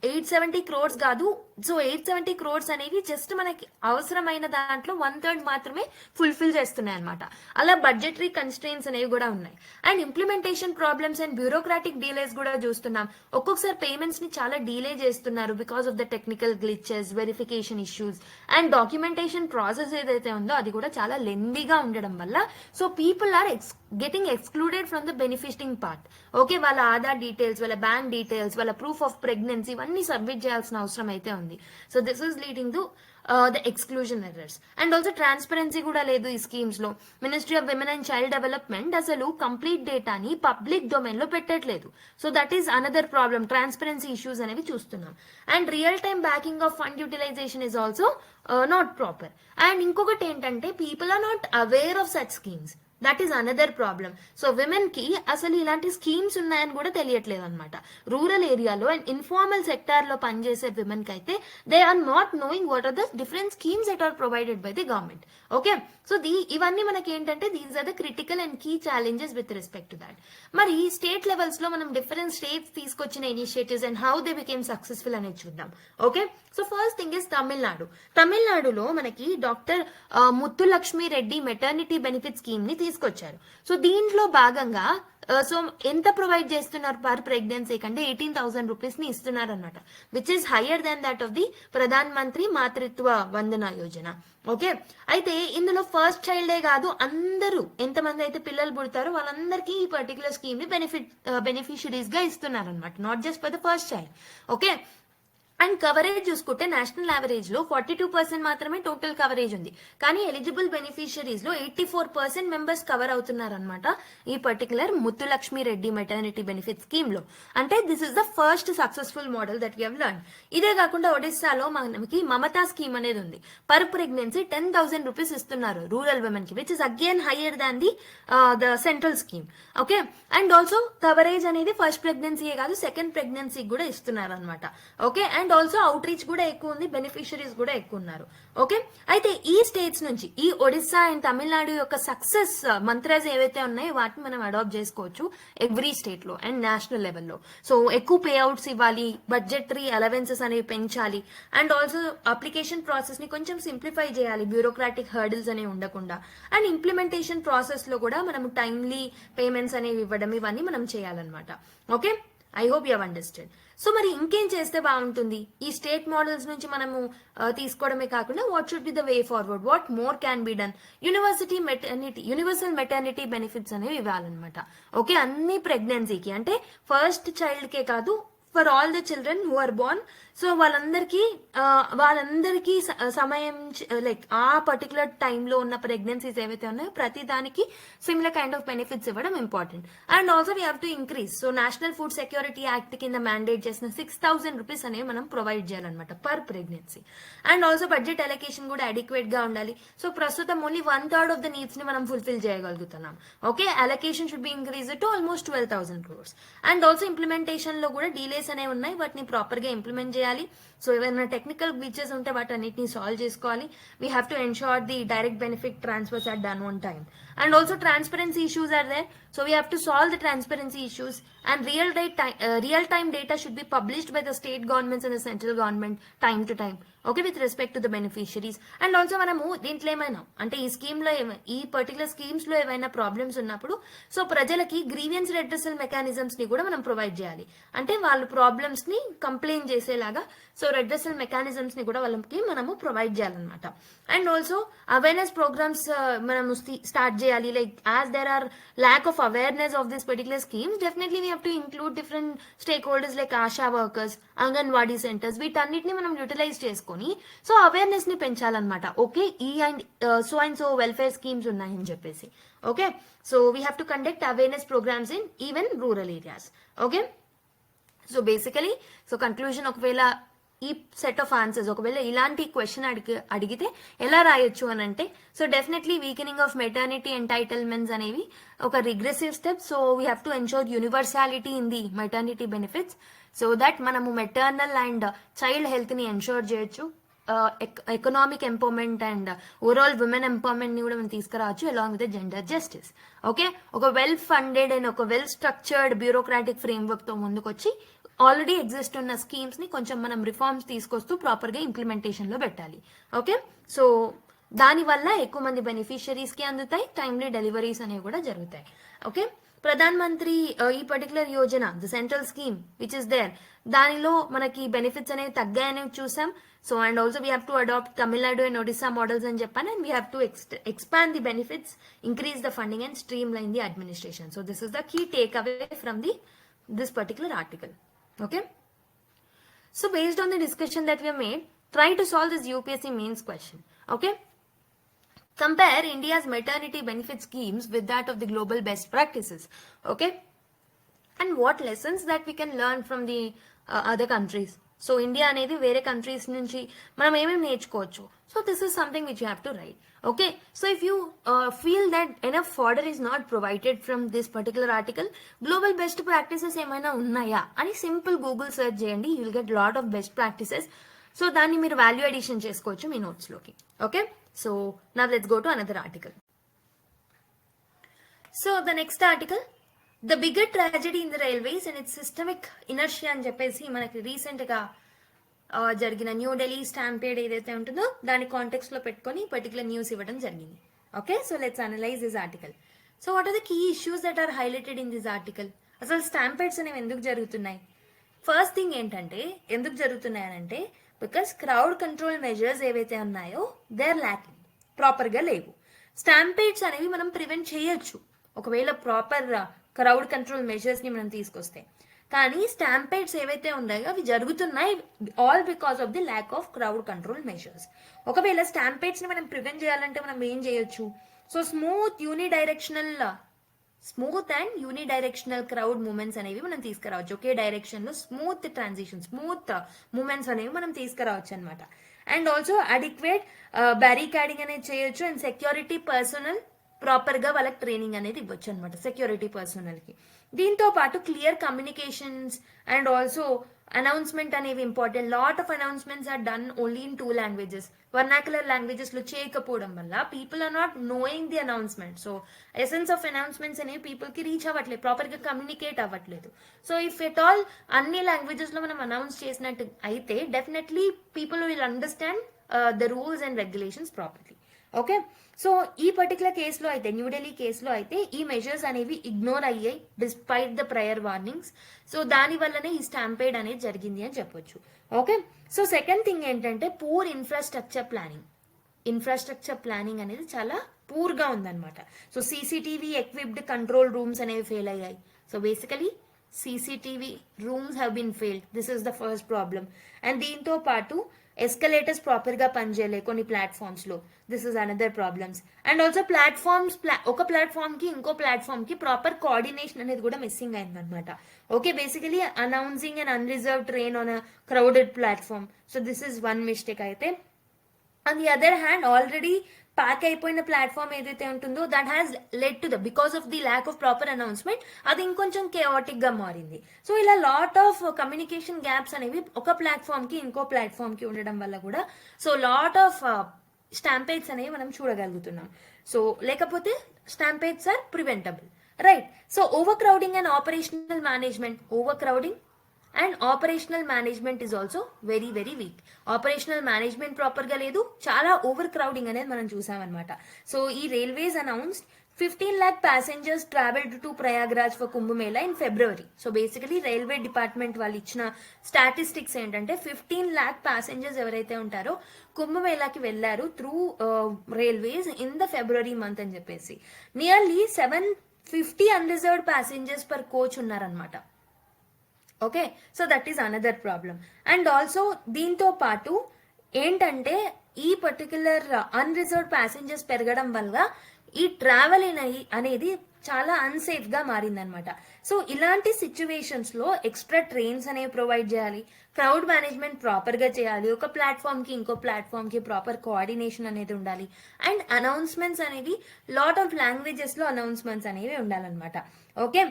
870 crores కాదు. సో 870 crores అనేవి జస్ట్ మనకి అవసరమైన దాంట్లో 1/3 మాత్రమే ఫుల్ఫిల్ చేస్తున్నాయి అనమాట. అలా బడ్జెటరీ కన్స్ట్రెయిన్స్ అనేవి కూడా ఉన్నాయి. And implementation problems and bureaucratic delays కూడా చూస్తున్నాం. ఒక్కొక్కసారి పేమెంట్స్ ని చాలా డీలే చేస్తున్నారు because of the technical glitches, verification issues, and documentation process ఏదైతే ఉందో అది కూడా చాలా లెందీగా ఉండడం వల్ల so people are getting excluded from the benefiting part. Okay, వాళ్ళ ఆధార్ డీటెయిల్స్, వాళ్ళ బ్యాంక్ డీటెయిల్స్, వాళ్ళ ప్రూఫ్ ఆఫ్ ప్రెగ్నెన్సీ ఇవన్నీ సబ్మిట్ చేయాల్సిన అవసరం అయితే ఉంది. So this is leading to the exclusion errors. And also transparency కూడా లేదు ఈ స్కీమ్స్ లో. Ministry of women and child development అసలు కంప్లీట్ డేటాని పబ్లిక్ డొమైన్ లో పెట్టట్లేదు. So that is another problem. Transparency issues అనేవి చూస్తున్నాం. And real time backing of fund utilisation is also not proper. And ఇంకొకటి ఏంటంటే people are not aware of such schemes. That is another problem. So women కి అసలు ఇలాంటి schemes ఉన్నాయని కూడా తెలియట్లేదు అనమాట. రూరల్ ఏరియాలో అండ్ ఇన్ఫార్మల్ సెక్టార్ లో పనిచేసే విమెన్ కి అయితే they are not knowing what are the different schemes that are provided by the government. Okay, so ఇవన్నీ మనకి ఏంటంటే these are the critical and key challenges with respect to that. మరి state levels లో మనం different states తీసుకొచ్చిన initiatives and how they became successful అనేది చూద్దాం. Okay, so first thing is Tamil Nadu. తమిళనాడులో మనకి doctor Muthulakshmi Reddy maternity benefit scheme ని తీసుకొచ్చారు. సో దీంట్లో భాగంగా సో ఎంత ప్రొవైడ్ చేస్తున్నారు పర్ ప్రెగ్నెన్సీ కంటే 18,000 రూపీస్ ని ఇస్తున్నారు అనమాట, which is higher than that of the Pradhan Mantri మాతృత్వ వందన యోజన. ఓకే, అయితే ఇందులో ఫస్ట్ చైల్డే కాదు, అందరూ ఎంతమంది అయితే పిల్లలు పుడతారో వాళ్ళందరికీ ఈ పర్టికులర్ స్కీమ్ ని బెనిఫిషరీస్ గా ఇస్తున్నారు అనమాట, not just for the first child. Okay, and coverage చూసుకుంటే నేషనల్ యావరేజ్ లో 42% మాత్రమే టోటల్ కవరేజ్ ఉంది. కానీ ఎలిజిబుల్ బెనిఫిషరీస్ లో 84% మెంబర్స్ కవర్ అవుతున్నారు అనమాట ఈ particular Muthulakshmi Reddy maternity benefit scheme లో. అంటే this is the first successful model that we have learn. ఇదే కాకుండా ఒడిస్సాలో మనకి మమతా స్కీమ్ అనేది ఉంది. పర్ ప్రెగ్నెన్సీ 10,000 రూపీస్ ఇస్తున్నారు రూరల్ విమెన్ కి, which is again higher than the central scheme. Okay, and also coverage అనేది ఫస్ట్ ప్రెగ్నెన్సీయే కాదు సెకండ్ ప్రెగ్నెన్సీ కూడా ఇస్తున్నారు అనమాట. Okay, and also out reach కూడా ఎక్కువ ఉంది, బెనిఫిషరీస్ కూడా ఎక్కువ ఉన్నారు. ఓకే, అయితే ఈ స్టేట్స్ నుంచి ఈ ఒడిస్సా అండ్ తమిళనాడు యొక్క సక్సెస్ మంత్రాస్ ఏవైతే ఉన్నాయో వాటిని మనం అడాప్ట్ చేసుకోవచ్చు ఎవ్రీ స్టేట్ లో అండ్ నేషనల్ లెవెల్లో. సో ఎక్కువ పే అవుట్స్ ఇవ్వాలి, బడ్జెటరీ అలవెన్సెస్ అనేవి పెంచాలి, అండ్ ఆల్సో అప్లికేషన్ ప్రాసెస్ ని కొంచెం సింప్లిఫై చేయాలి, బ్యూరోక్రాటిక్ హర్డిల్స్ అనేవి ఉండకుండా. అండ్ ఇంప్లిమెంటేషన్ ప్రాసెస్ లో కూడా మనం టైమ్లీ పేమెంట్స్ అనేవి ఇవ్వడం ఇవన్నీ మనం చేయాలన్నమాట. Okay, I hope you have understand. So మరి ఇంకేం చేస్తే బాగుంటుంది? ఈ స్టేట్ మోడల్స్ నుంచి మనము తీసుకోవడమే కాకుండా what should be the way forward, what more can be done? Universal maternity benefits అనేవి ఇవ్వాలన్నమాట. ఓకే, అన్ని ప్రెగ్నెన్సీకి అంటే ఫస్ట్ చైల్డ్ కే కాదు, for all the children who are born. So వాళ్ళందరికీ సమయం లైక్ ఆ పర్టికులర్ టైంలో ఉన్న ప్రెగ్నెన్సీస్ ఏవైతే ఉన్నాయో ప్రతి దానికి సిమిలర్ కైండ్ ఆఫ్ బెనిఫిట్స్ ఇవ్వడం important. And also we have to increase. So national food security act కింద మ్యాండేట్ చేసిన 6,000 రూపీస్ అనేవి మనం ప్రొవైడ్ చేయాలన్నమాట per pregnancy. And also budget allocation కూడా అడిక్వేట్ గా ఉండాలి. సో ప్రస్తుతం ఓన్లీ 1/3 ఆఫ్ ద నీడ్స్ ని మనం ఫుల్ఫిల్ చేయగలుగుతున్నాం. Okay, allocation should be increase to almost 12,000 crores. And also implementation లో కూడా డీలేస్ అనేవి ఉన్నాయి, వాటిని ప్రాపర్ గా ఇంప్లిమెంట్ చేయాలి. సో ఏమైనా టెక్నికల్ గ్లిచెస్ ఉంటే వాటన్నిటిని సాల్వ్ చేసుకోవాలి. We have to ensure the direct benefit transfers are done on time. And also transparency issues are there, so we have to solve the transparency issues. And real time data should be published by the state governments and the central government time to time, okay, with respect to the beneficiaries. And also మనము దీంట్లో ఏమైనా అంటే ఈ scheme లో ఈ particular schemes లో ఏమైనా problems ఉన్నప్పుడు సో ప్రజలకి గ్రీవియన్స్ రెడ్రెసల్ మెకానిజమ్స్ ని కూడా మనం ప్రొవైడ్ చేయాలి. అంటే వాళ్ళ ప్రాబ్లమ్స్ ని కంప్లైంట్ చేసేలాగా సో రెడ్రెసల్ మెకానిజమ్స్ ని కూడా వాళ్ళకి మనము ప్రొవైడ్ చేయాలన్నమాట. అండ్ ఆల్సో అవేర్నెస్ ప్రోగ్రామ్స్ మనము స్టార్ట్ చేయాలి. Like as there are lack of awareness of this particular schemes, definitely we have to include different stakeholders like ASHA workers, Anganwadi centers, వీటన్నిటిని మనం utilise చేసుకొని సో అవేర్నెస్ ని పెంచాలన్నమాట. Okay, ఈ and so welfare schemes ఉన్నాయని చెప్పేసి. Okay, so we have to conduct awareness programmes in even rural areas. Okay, so basically so conclusion, ఒకవేళ ఈ సెట్ ఆఫ్ ఆన్సర్స్ ఒకవేళ ఇలాంటి క్వశ్చన్ అడిగితే ఎలా రాయొచ్చు అని అంటే so definitely weakening of maternity entitlements అనేవి ఒక regressive step. So we have to ensure universality in the maternity benefits so that మనము మెటర్నల్ అండ్ చైల్డ్ హెల్త్ ని ఎన్షూర్ చేయొచ్చు. Economic empowerment and overall women empowerment ని కూడా మనం తీసుకురావచ్చు along with gender justice. Okay, ఒక వెల్ ఫండెడ్ అండ్ ఒక well structured bureaucratic framework తో ముందుకొచ్చి ఆల్రెడీ ఎగ్జిస్ట్ ఉన్న స్కీమ్స్ ని కొంచెం మనం రిఫార్మ్స్ తీసుకొస్తూ ప్రాపర్ గా ఇంప్లిమెంటేషన్ లో పెట్టాలి. ఓకే, సో దాని వల్ల ఎక్కువ మంది బెనిఫిషరీస్ కి అందుతాయి, టైమ్లీ డెలివరీస్ అనేవి కూడా జరుగుతాయి. ఓకే, ప్రధాన్ మంత్రి ఈ particular Yojana the central scheme which is there, దానిలో మనకి బెనిఫిట్స్ అనేవి తగ్గాయని చూసాం. So and also we have to adopt Tamil Nadu and Odisha models అని చెప్పాను, and we have to expand the benefits, increase the funding and streamline the administration. So this is the key takeaway from this particular article. Okay, so based on the discussion that we have made, try to solve this UPSC mains question. Okay, compare India's maternity benefit schemes with that of the global best practices. Okay, and what lessons that we can learn from the other countries. So India అనేది వేరే countries నుంచి మనం ఏమేమి నేర్చుకోవచ్చు. So this is something which you have to write. Okay, so if you feel that enough fodder is not provided from this particular article, global best practices ఏమైనా ఉన్నాయా అని simple Google search చేయండి. You will get lot of best practices. So దాన్ని మీరు value addition చేసుకోవచ్చు మీ నోట్స్లోకి. Okay, so now let's go to another article. So the next article, the bigger tragedy in the railways and it's systemic inertia అని చెప్పేసి మనకి రీసెంట్గా జరిగిన న్యూ ఢిల్లీ స్టాంపేడ్ ఏదైతే ఉంటుందో దాని కాంటెక్స్ట్ లో పెట్టుకొని పర్టికులర్ న్యూస్ ఇవ్వడం జరిగింది. Okay, so let's analyse this article. So what are the key issues that are highlighted in this article? అసలు స్టాంపేడ్స్ అనేవి ఎందుకు జరుగుతున్నాయి? ఫస్ట్ థింగ్ ఏంటంటే, ఎందుకు జరుగుతున్నాయి అంటే బికాస్ క్రౌడ్ కంట్రోల్ మెజర్స్ ఏవైతే ఉన్నాయో దే ఆర్ ల్యాకింగ్, ప్రాపర్గా లేవు. స్టాంపేడ్స్ అనేవి మనం ప్రివెంట్ చేయొచ్చు ఒకవేళ ప్రాపర్ క్రౌడ్ కంట్రోల్ మెజర్స్ ని మనం తీసుకొస్తే, కానీ స్టాంపేడ్స్ ఏవైతే ఉన్నాయో అవి జరుగుతున్నాయి all because of the lack of crowd control measures. ఒకవేళ స్టాంపేడ్స్ ని మనం ప్రివెంట్ చేయాలంటే మనం ఏం చేయొచ్చు? So smooth and unidirectional crowd movements అనేవి మనం తీసుకురావచ్చు. ఒకే డైరెక్షన్ లో స్మూత్ ట్రాన్సిషన్, స్మూత్ మూమెంట్స్ అనేవి మనం తీసుకురావచ్చు అనమాట. అండ్ ఆల్సో అడిక్వేట్ బ్యారికాడింగ్ అనేది చేయొచ్చు. అండ్ సెక్యూరిటీ పర్సనల్ ప్రాపర్ గా వాళ్ళకి ట్రైనింగ్ అనేది ఇవ్వచ్చు అనమాట సెక్యూరిటీ పర్సనల్ కి. దీంతో పాటు clear communications and also announcement అనేవి important. Lot of announcements are done only in 2 languages. Vernacular languages లో చేయకపోవడం వల్ల people are not knowing the announcement. So essence of announcements అనేవి పీపుల్ కి రీచ్ అవ్వట్లేదు, ప్రాపర్ గా కమ్యూనికేట్ అవ్వట్లేదు. సో ఇఫ్ ఎట్ ఆల్ అన్ని లాంగ్వేజెస్ లో మనం అనౌన్స్ చేసినట్టు అయితే definitely people will understand the rules and regulations properly. Okay, so ఈ పర్టికులర్ కేసులో అయితే, న్యూఢిల్లీ కేసులో అయితే ఈ మెజర్స్ అనేవి ఇగ్నోర్ అయ్యాయి despite the prior warnings. So దాని వల్లనే ఈ స్టాంపేడ్ అనేది జరిగింది అని చెప్పొచ్చు. ఓకే, సో సెకండ్ థింగ్ ఏంటంటే పూర్ ఇన్ఫ్రాస్ట్రక్చర్ ప్లానింగ్ అనేది చాలా పూర్గా ఉందన్నమాట. So CCTV equipped control rooms అనేవి ఫెయిల్ అయ్యాయి. So basically CCTV rooms have been failed. This is the first problem. And దీంతో పాటు ఎస్కలేటర్స్ ప్రాపర్ గా పనిచేయలే కొన్ని ప్లాట్ఫామ్స్ లో. This is another problems. And also ఒక ప్లాట్ఫామ్ కి ఇంకో ప్లాట్ఫామ్ కి ప్రాపర్ కోఆర్డినేషన్ అనేది కూడా మిస్సింగ్ అయిందనమాట. Okay, basically announcing and unreserve train on a crowded platform. So this is one mistake అయితే. On the other hand already pack అయిపోయిన platform ఏదైతే ఉంటుందో that has led to because of the lack of proper announcement అది ఇంకొంచెం chaotic గా మారింది. So ఇలా lot of communication gaps అనేవి ఒక ప్లాట్ఫామ్ కి ఇంకో ప్లాట్ఫామ్ కి ఉండడం వల్ల కూడా సో లాట్ ఆఫ్ స్టాంపేడ్స్ అనేవి మనం చూడగలుగుతున్నాం. సో లేకపోతే stampedes are preventable, right? So overcrowding and operational management is also very very weak. Operational management proper గా లేదు, చాలా ఓవర్ క్రౌడింగ్ అనేది మనం చూసామన్నమాట. సో ఈ railways announced 15 lakh passengers traveled to Prayagraj for Kumbh Mela in February. So basically railway department వాళ్ళు ఇచ్చిన statistics ఏంటంటే 15 lakh passengers ఎవరైతే ఉంటారో కుంభమేళాకి వెళ్లారు through railways in the February month అని చెప్పేసి. Nearly 750 unreserved passengers per coach ఉన్నారనమాట. Okay, so that is another problem. And also దీంతో పాటు ఏంటంటే ఈ పర్టికులర్ అన్రిజర్వ్డ్ ప్యాసింజర్స్ పెరగడం వల్ల ఈ ట్రావెల్ అనేది చాలా అన్సేఫ్ గా మారిందనమాట. సో ఇలాంటి సిచ్యువేషన్స్ లో ఎక్స్ట్రా ట్రైన్స్ అనేవి ప్రొవైడ్ చేయాలి, క్రౌడ్ మేనేజ్మెంట్ ప్రాపర్ గా చేయాలి, ఒక ప్లాట్ఫామ్ కి ఇంకో ప్లాట్ఫామ్ కి ప్రాపర్ కోఆర్డినేషన్ అనేది ఉండాలి. అండ్ అనౌన్స్మెంట్స్ అనేవి లాట్ ఆఫ్ లాంగ్వేజెస్ లో అనౌన్స్మెంట్స్ అనేవి ఉండాలన్నమాట. Okay,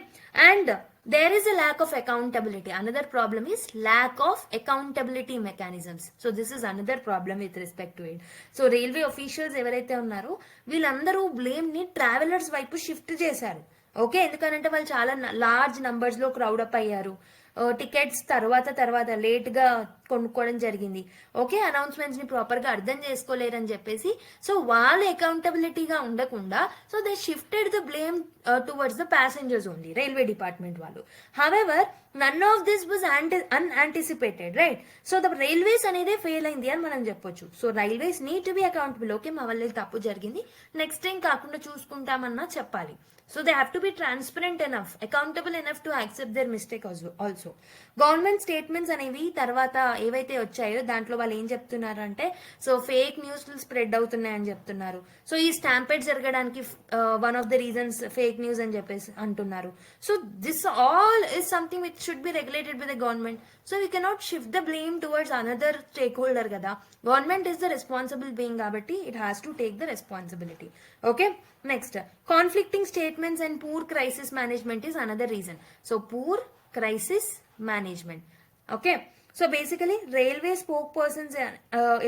and there is a lack of accountability. Another problem is lack of accountability mechanisms. So this is another problem with respect to it. So railway officials ఎవరైతే ఉన్నారో వీళ్ళందరూ blame ని travellers వైపు shift చేశారు. Okay, ఎందుకంటే వాళ్ళు చాలా large numbers లో క్రౌడ్ అప్ అయ్యారు. టికెట్స్ తర్వాత లేట్గా కొనుక్కోవడం జరిగింది. ఓకే, అనౌన్స్మెంట్స్ని ప్రాపర్గా అర్థం చేసుకోలేరని చెప్పేసి సో వాళ్ళు అకౌంటబిలిటీగా ఉండకుండా so they shifted the blame towards the passengers only, railway department వాళ్ళు. However none of this was unanticipated, right? So the railways అనేది ఫెయిల్ అయింది అని మనం చెప్పొచ్చు. So railways need to be accountable. Okay, మా వల్ల తప్పు జరిగింది, నెక్స్ట్ టైం కాకుండా చూసుకుంటామన్నా చెప్పాలి. So they have to be transparent enough, accountable enough to accept their mistake also. Government statements అనేవి తర్వాత ఏవైతే వచ్చాయో దాంట్లో వాళ్ళు ఏం చెప్తున్నారు అంటే సో ఫేక్ న్యూస్ స్ప్రెడ్ అవుతున్నాయని చెప్తున్నారు. సో ఈ స్టాంపేడ్ జరగడానికి one of the reasons fake news అని చెప్పేసి అంటున్నారు. So this all is something which should be regulated by the government. So we cannot shift the blame towards another stakeholder కదా. Government is the responsible being కాబట్టి it has to take the responsibility. Okay, next conflicting statements and poor crisis management is another reason. So poor crisis management. Okay, so basically railway spoke persons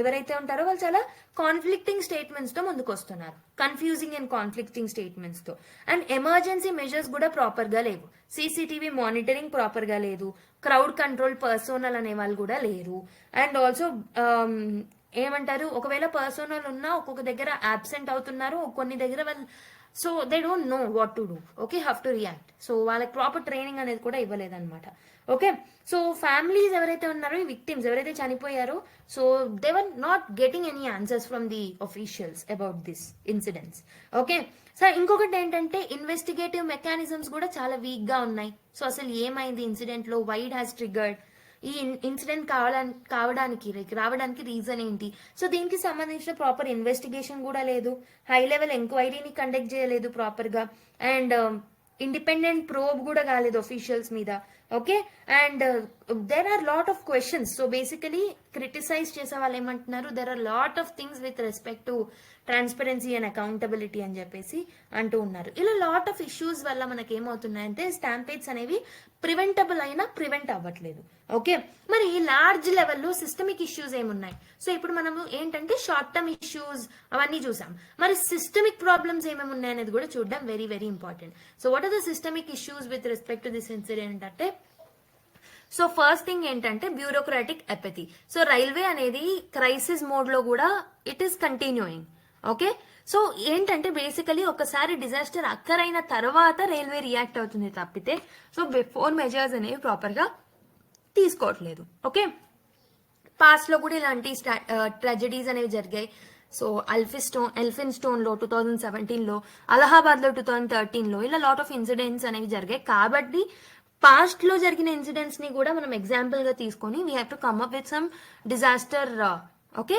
ఎవరైతే ఉంటారో వాళ్ళు చాలా conflicting statements తో ముందుకు వస్తున్నారు, confusing and conflicting statements తో. And emergency measures కూడా proper గా లేవు, సీసీటీవీ మానిటరింగ్ ప్రాపర్ గా లేదు, క్రౌడ్ కంట్రోల్ పర్సోనల్ అనే వాళ్ళు కూడా లేరు. అండ్ ఆల్సో ఏమంటారు, ఒకవేళ పర్సోనల్ ఉన్నా ఒక్కొక్క దగ్గర అబ్సెంట్ అవుతున్నారు, కొన్ని దగ్గర వాళ్ళు so they don't know what to do. Okay, have to react. So వాళ్ళకి ప్రాపర్ ట్రైనింగ్ అనేది కూడా ఇవ్వలేదన్నమాట. ఓకే, సో ఫ్యామిలీస్ ఎవరైతే ఉన్నారో, ఈ విక్టిమ్స్ ఎవరైతే చనిపోయారో, so they were not getting any answers from the officials about this incidents. Okay, so ఇంకొకటి ఏంటంటే ఇన్వెస్టిగేటివ్ మెకానిజమ్స్ కూడా చాలా వీక్ గా ఉన్నాయి. సో అసలు ఏమైంది ఇన్సిడెంట్ లో, వై ఇట్ హ్యాస్ ట్రిగర్డ్, ఈ ఇన్సిడెంట్ రావడానికి రీజన్ ఏంటి, సో దీనికి సంబంధించిన ప్రాపర్ ఇన్వెస్టిగేషన్ కూడా లేదు, హై లెవెల్ ఎంక్వైరీని కండక్ట్ చేయలేదు ప్రాపర్ గా, అండ్ ఇండిపెండెంట్ ప్రోబ్ కూడా కాలేదు అఫీషియల్స్ మీద. Okay, and there are lot of questions. So basically criticise చేసే వాళ్ళు ఏమంటున్నారు, there are lot of things with respect to transparency and accountability అని చెప్పేసి అంటూ ఉన్నారు. ఇలా లాట్ ఆఫ్ ఇష్యూస్ వల్ల మనకి ఏమవుతున్నాయంటే స్టాంపేడ్స్ అనేవి ప్రివెంటబుల్ అయినా ప్రివెంట్ అవ్వట్లేదు. ఓకే, మరి లార్జ్ లెవెల్లో సిస్టమిక్ ఇష్యూస్ ఏమున్నాయి? సో ఇప్పుడు మనము ఏంటంటే షార్ట్ టర్మ్ ఇష్యూస్ అవన్నీ చూసాం, మరి సిస్టమిక్ ప్రాబ్లమ్స్ ఏమేమి ఉన్నాయి అనేది కూడా చూడడం very very important. So what are the systemic issues with respect to this incident అంటే, సో ఫస్ట్ థింగ్ ఏంటంటే బ్యూరోక్రాటిక్ ఎపతి. సో రైల్వే అనేది క్రైసిస్ మోడ్ లో కూడా it is continuing. Okay, so ఏంటంటే బేసికలీ ఒకసారి డిజాస్టర్ అక్కరైన తర్వాత రైల్వే రియాక్ట్ అవుతుంది తప్పితే సో బిఫోర్ మెజర్స్ అనేవి ప్రాపర్ గా తీసుకోవట్లేదు. ఓకే, పాస్ట్ లో కూడా ఇలాంటి ట్రాజడీస్ అనేవి జరిగాయి. సో ఎల్ఫిన్ స్టోన్ లో 2017 లో, అలహాబాద్ లో 2013 లో ఇలా లాట్ ఆఫ్ ఇన్సిడెంట్స్ అనేవి జరిగాయి. కాబట్టి పాస్ట్ లో జరిగిన ఇన్సిడెంట్స్ ని కూడా మనం ఎగ్జాంపుల్ గా తీసుకొని we have to come up with some disaster okay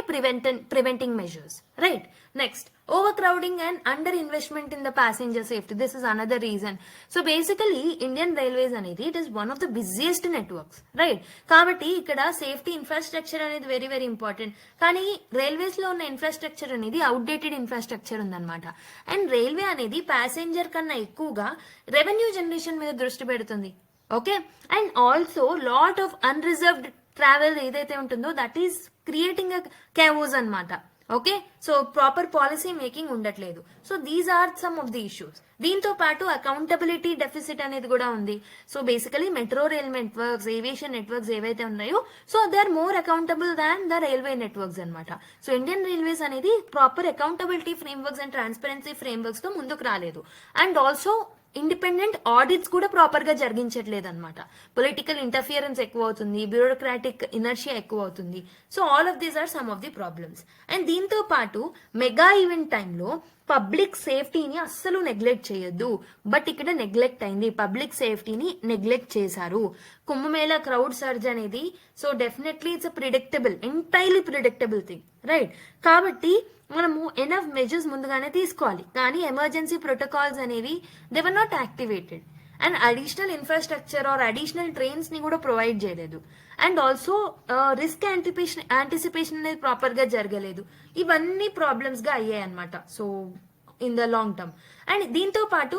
preventing measures, right? Next, overcrowding and under investment in the passenger safety, this is another reason. So basically Indian Railways అనేది it is one of the busiest networks, right? కాబట్టి ఇక్కడ safety infrastructure అనేది very very important. కానీ railways లో ఉన్న infrastructure అనేది outdated infrastructure ఉందన్నమాట. And railway అనేది ప్యాసింజర్ కన్నా ఎక్కువగా రెవెన్యూ జనరేషన్ మీద దృష్టి పెడుతుంది. Okay, and also lot of unreserved travel ఏదైతే ఉంటుందో that is creating a chaos అన్నమాట. Okay, so proper policy making ఉండట్లేదు. So these are some of the issues. దీంతో పాటు అకౌంటబిలిటీ డెఫిసిట్ అనేది కూడా ఉంది. So basically metro rail networks, aviation networks ఏవైతే ఉన్నాయో so they are more accountable than the railway networks అనమాట. సో ఇండియన్ రైల్వేస్ అనేది proper accountability frameworks and transparency frameworks తో ముందుకు రాలేదు. అండ్ ఆల్సో ఇండిపెండెంట్ ఆడిట్స్ కూడా ప్రాపర్ గా జరిగించట్లేదు అనమాట. పొలిటికల్ ఇంటర్ఫియరెన్స్ ఎక్కువ అవుతుంది, బ్యూరోక్రాటిక్ ఇనర్షియా ఎక్కువ అవుతుంది. So all of these are some of the problems. And దీంతో పాటు మెగా ఈవెంట్ టైంలో పబ్లిక్ సేఫ్టీని అస్సలు నెగ్లెక్ట్ చేయొద్దు. బట్ ఇక్కడ నెగ్లెక్ట్ అయింది, పబ్లిక్ సేఫ్టీని నెగ్లెక్ట్ చేశారు. కుంభమేళా క్రౌడ్ సర్జ్ అనేది so definitely it's predictable, entirely predictable thing, right? కాబట్టి మనము ఎనఫ్ మెజర్స్ ముందుగానే తీసుకోవాలి. కానీ ఎమర్జెన్సీ ప్రోటోకాల్స్ అనేవి they were not activated. And additional infrastructure are additional trains ని కూడా ప్రొవైడ్ చేయలేదు. అండ్ ఆల్సో రిస్క్ యాంటిసిపేషన్ అనేది ప్రాపర్ గా జరగలేదు. ఇవన్నీ ప్రాబ్లమ్స్ గా అయ్యాయి అనమాట. So in the long term. And దీంతో పాటు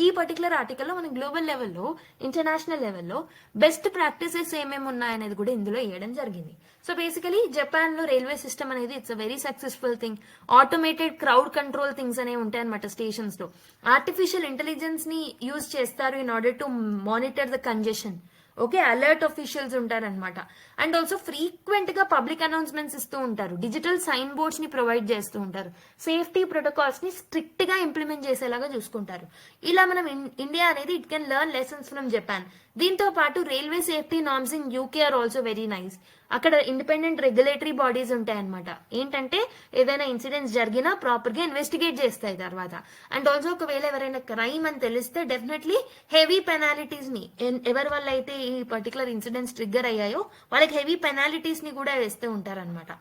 ఈ పర్టికులర్ ఆర్టికల్లో మనం గ్లోబల్ లెవెల్లో, ఇంటర్నేషనల్ లెవెల్లో బెస్ట్ ప్రాక్టీసెస్ ఏమేమి ఉన్నాయనేది కూడా ఇందులో వేయడం జరిగింది. సో బేసికలీ జపాన్ లో రైల్వే సిస్టమ్ అనేది it's a very successful thing. Automated crowd control things అనేవి ఉంటాయి అనమాట స్టేషన్స్ లో. ఆర్టిఫిషియల్ ఇంటెలిజెన్స్ ని యూజ్ చేస్తారు in order to monitor the congestion. Okay, alert officials ఉంటారనమాట. అండ్ ఆల్సో ఫ్రీక్వెంట్ గా పబ్లిక్ అనౌన్స్మెంట్స్ ఇస్తూ ఉంటారు, డిజిటల్ సైన్ బోర్డ్స్ ని ప్రొవైడ్ చేస్తూ ఉంటారు, సేఫ్టీ ప్రోటోకాల్స్ ని స్ట్రిక్ట్ గా ఇంప్లిమెంట్ చేసేలాగా చూసుకుంటారు. ఇలా మనం ఇండియా అనేది it can learn lessons from Japan. దీంతో పాటు railway safety norms in UK or also very nice. అక్కడ ఇండిపెండెంట్ రెగ్యులేటరీ బాడీస్ ఉంటాయన్నమాట. ఏంటంటే ఏదైనా ఇన్సిడెంట్స్ జరిగినా ప్రాపర్ గా ఇన్వెస్టిగేట్ చేస్తాయి తర్వాత. అండ్ ఆల్సో ఒకవేళ ఎవరైనా క్రైమ్ అని తెలిస్తే డెఫినెట్లీ హెవీ పెనాలిటీస్ ని, ఎవరి వల్ల అయితే ఈ పర్టికులర్ ఇన్సిడెంట్స్ ట్రిగ్గర్ అయ్యాయో వాళ్ళకి హెవీ పెనాలిటీస్ ని కూడా వేస్తూ ఉంటారన్నమాట.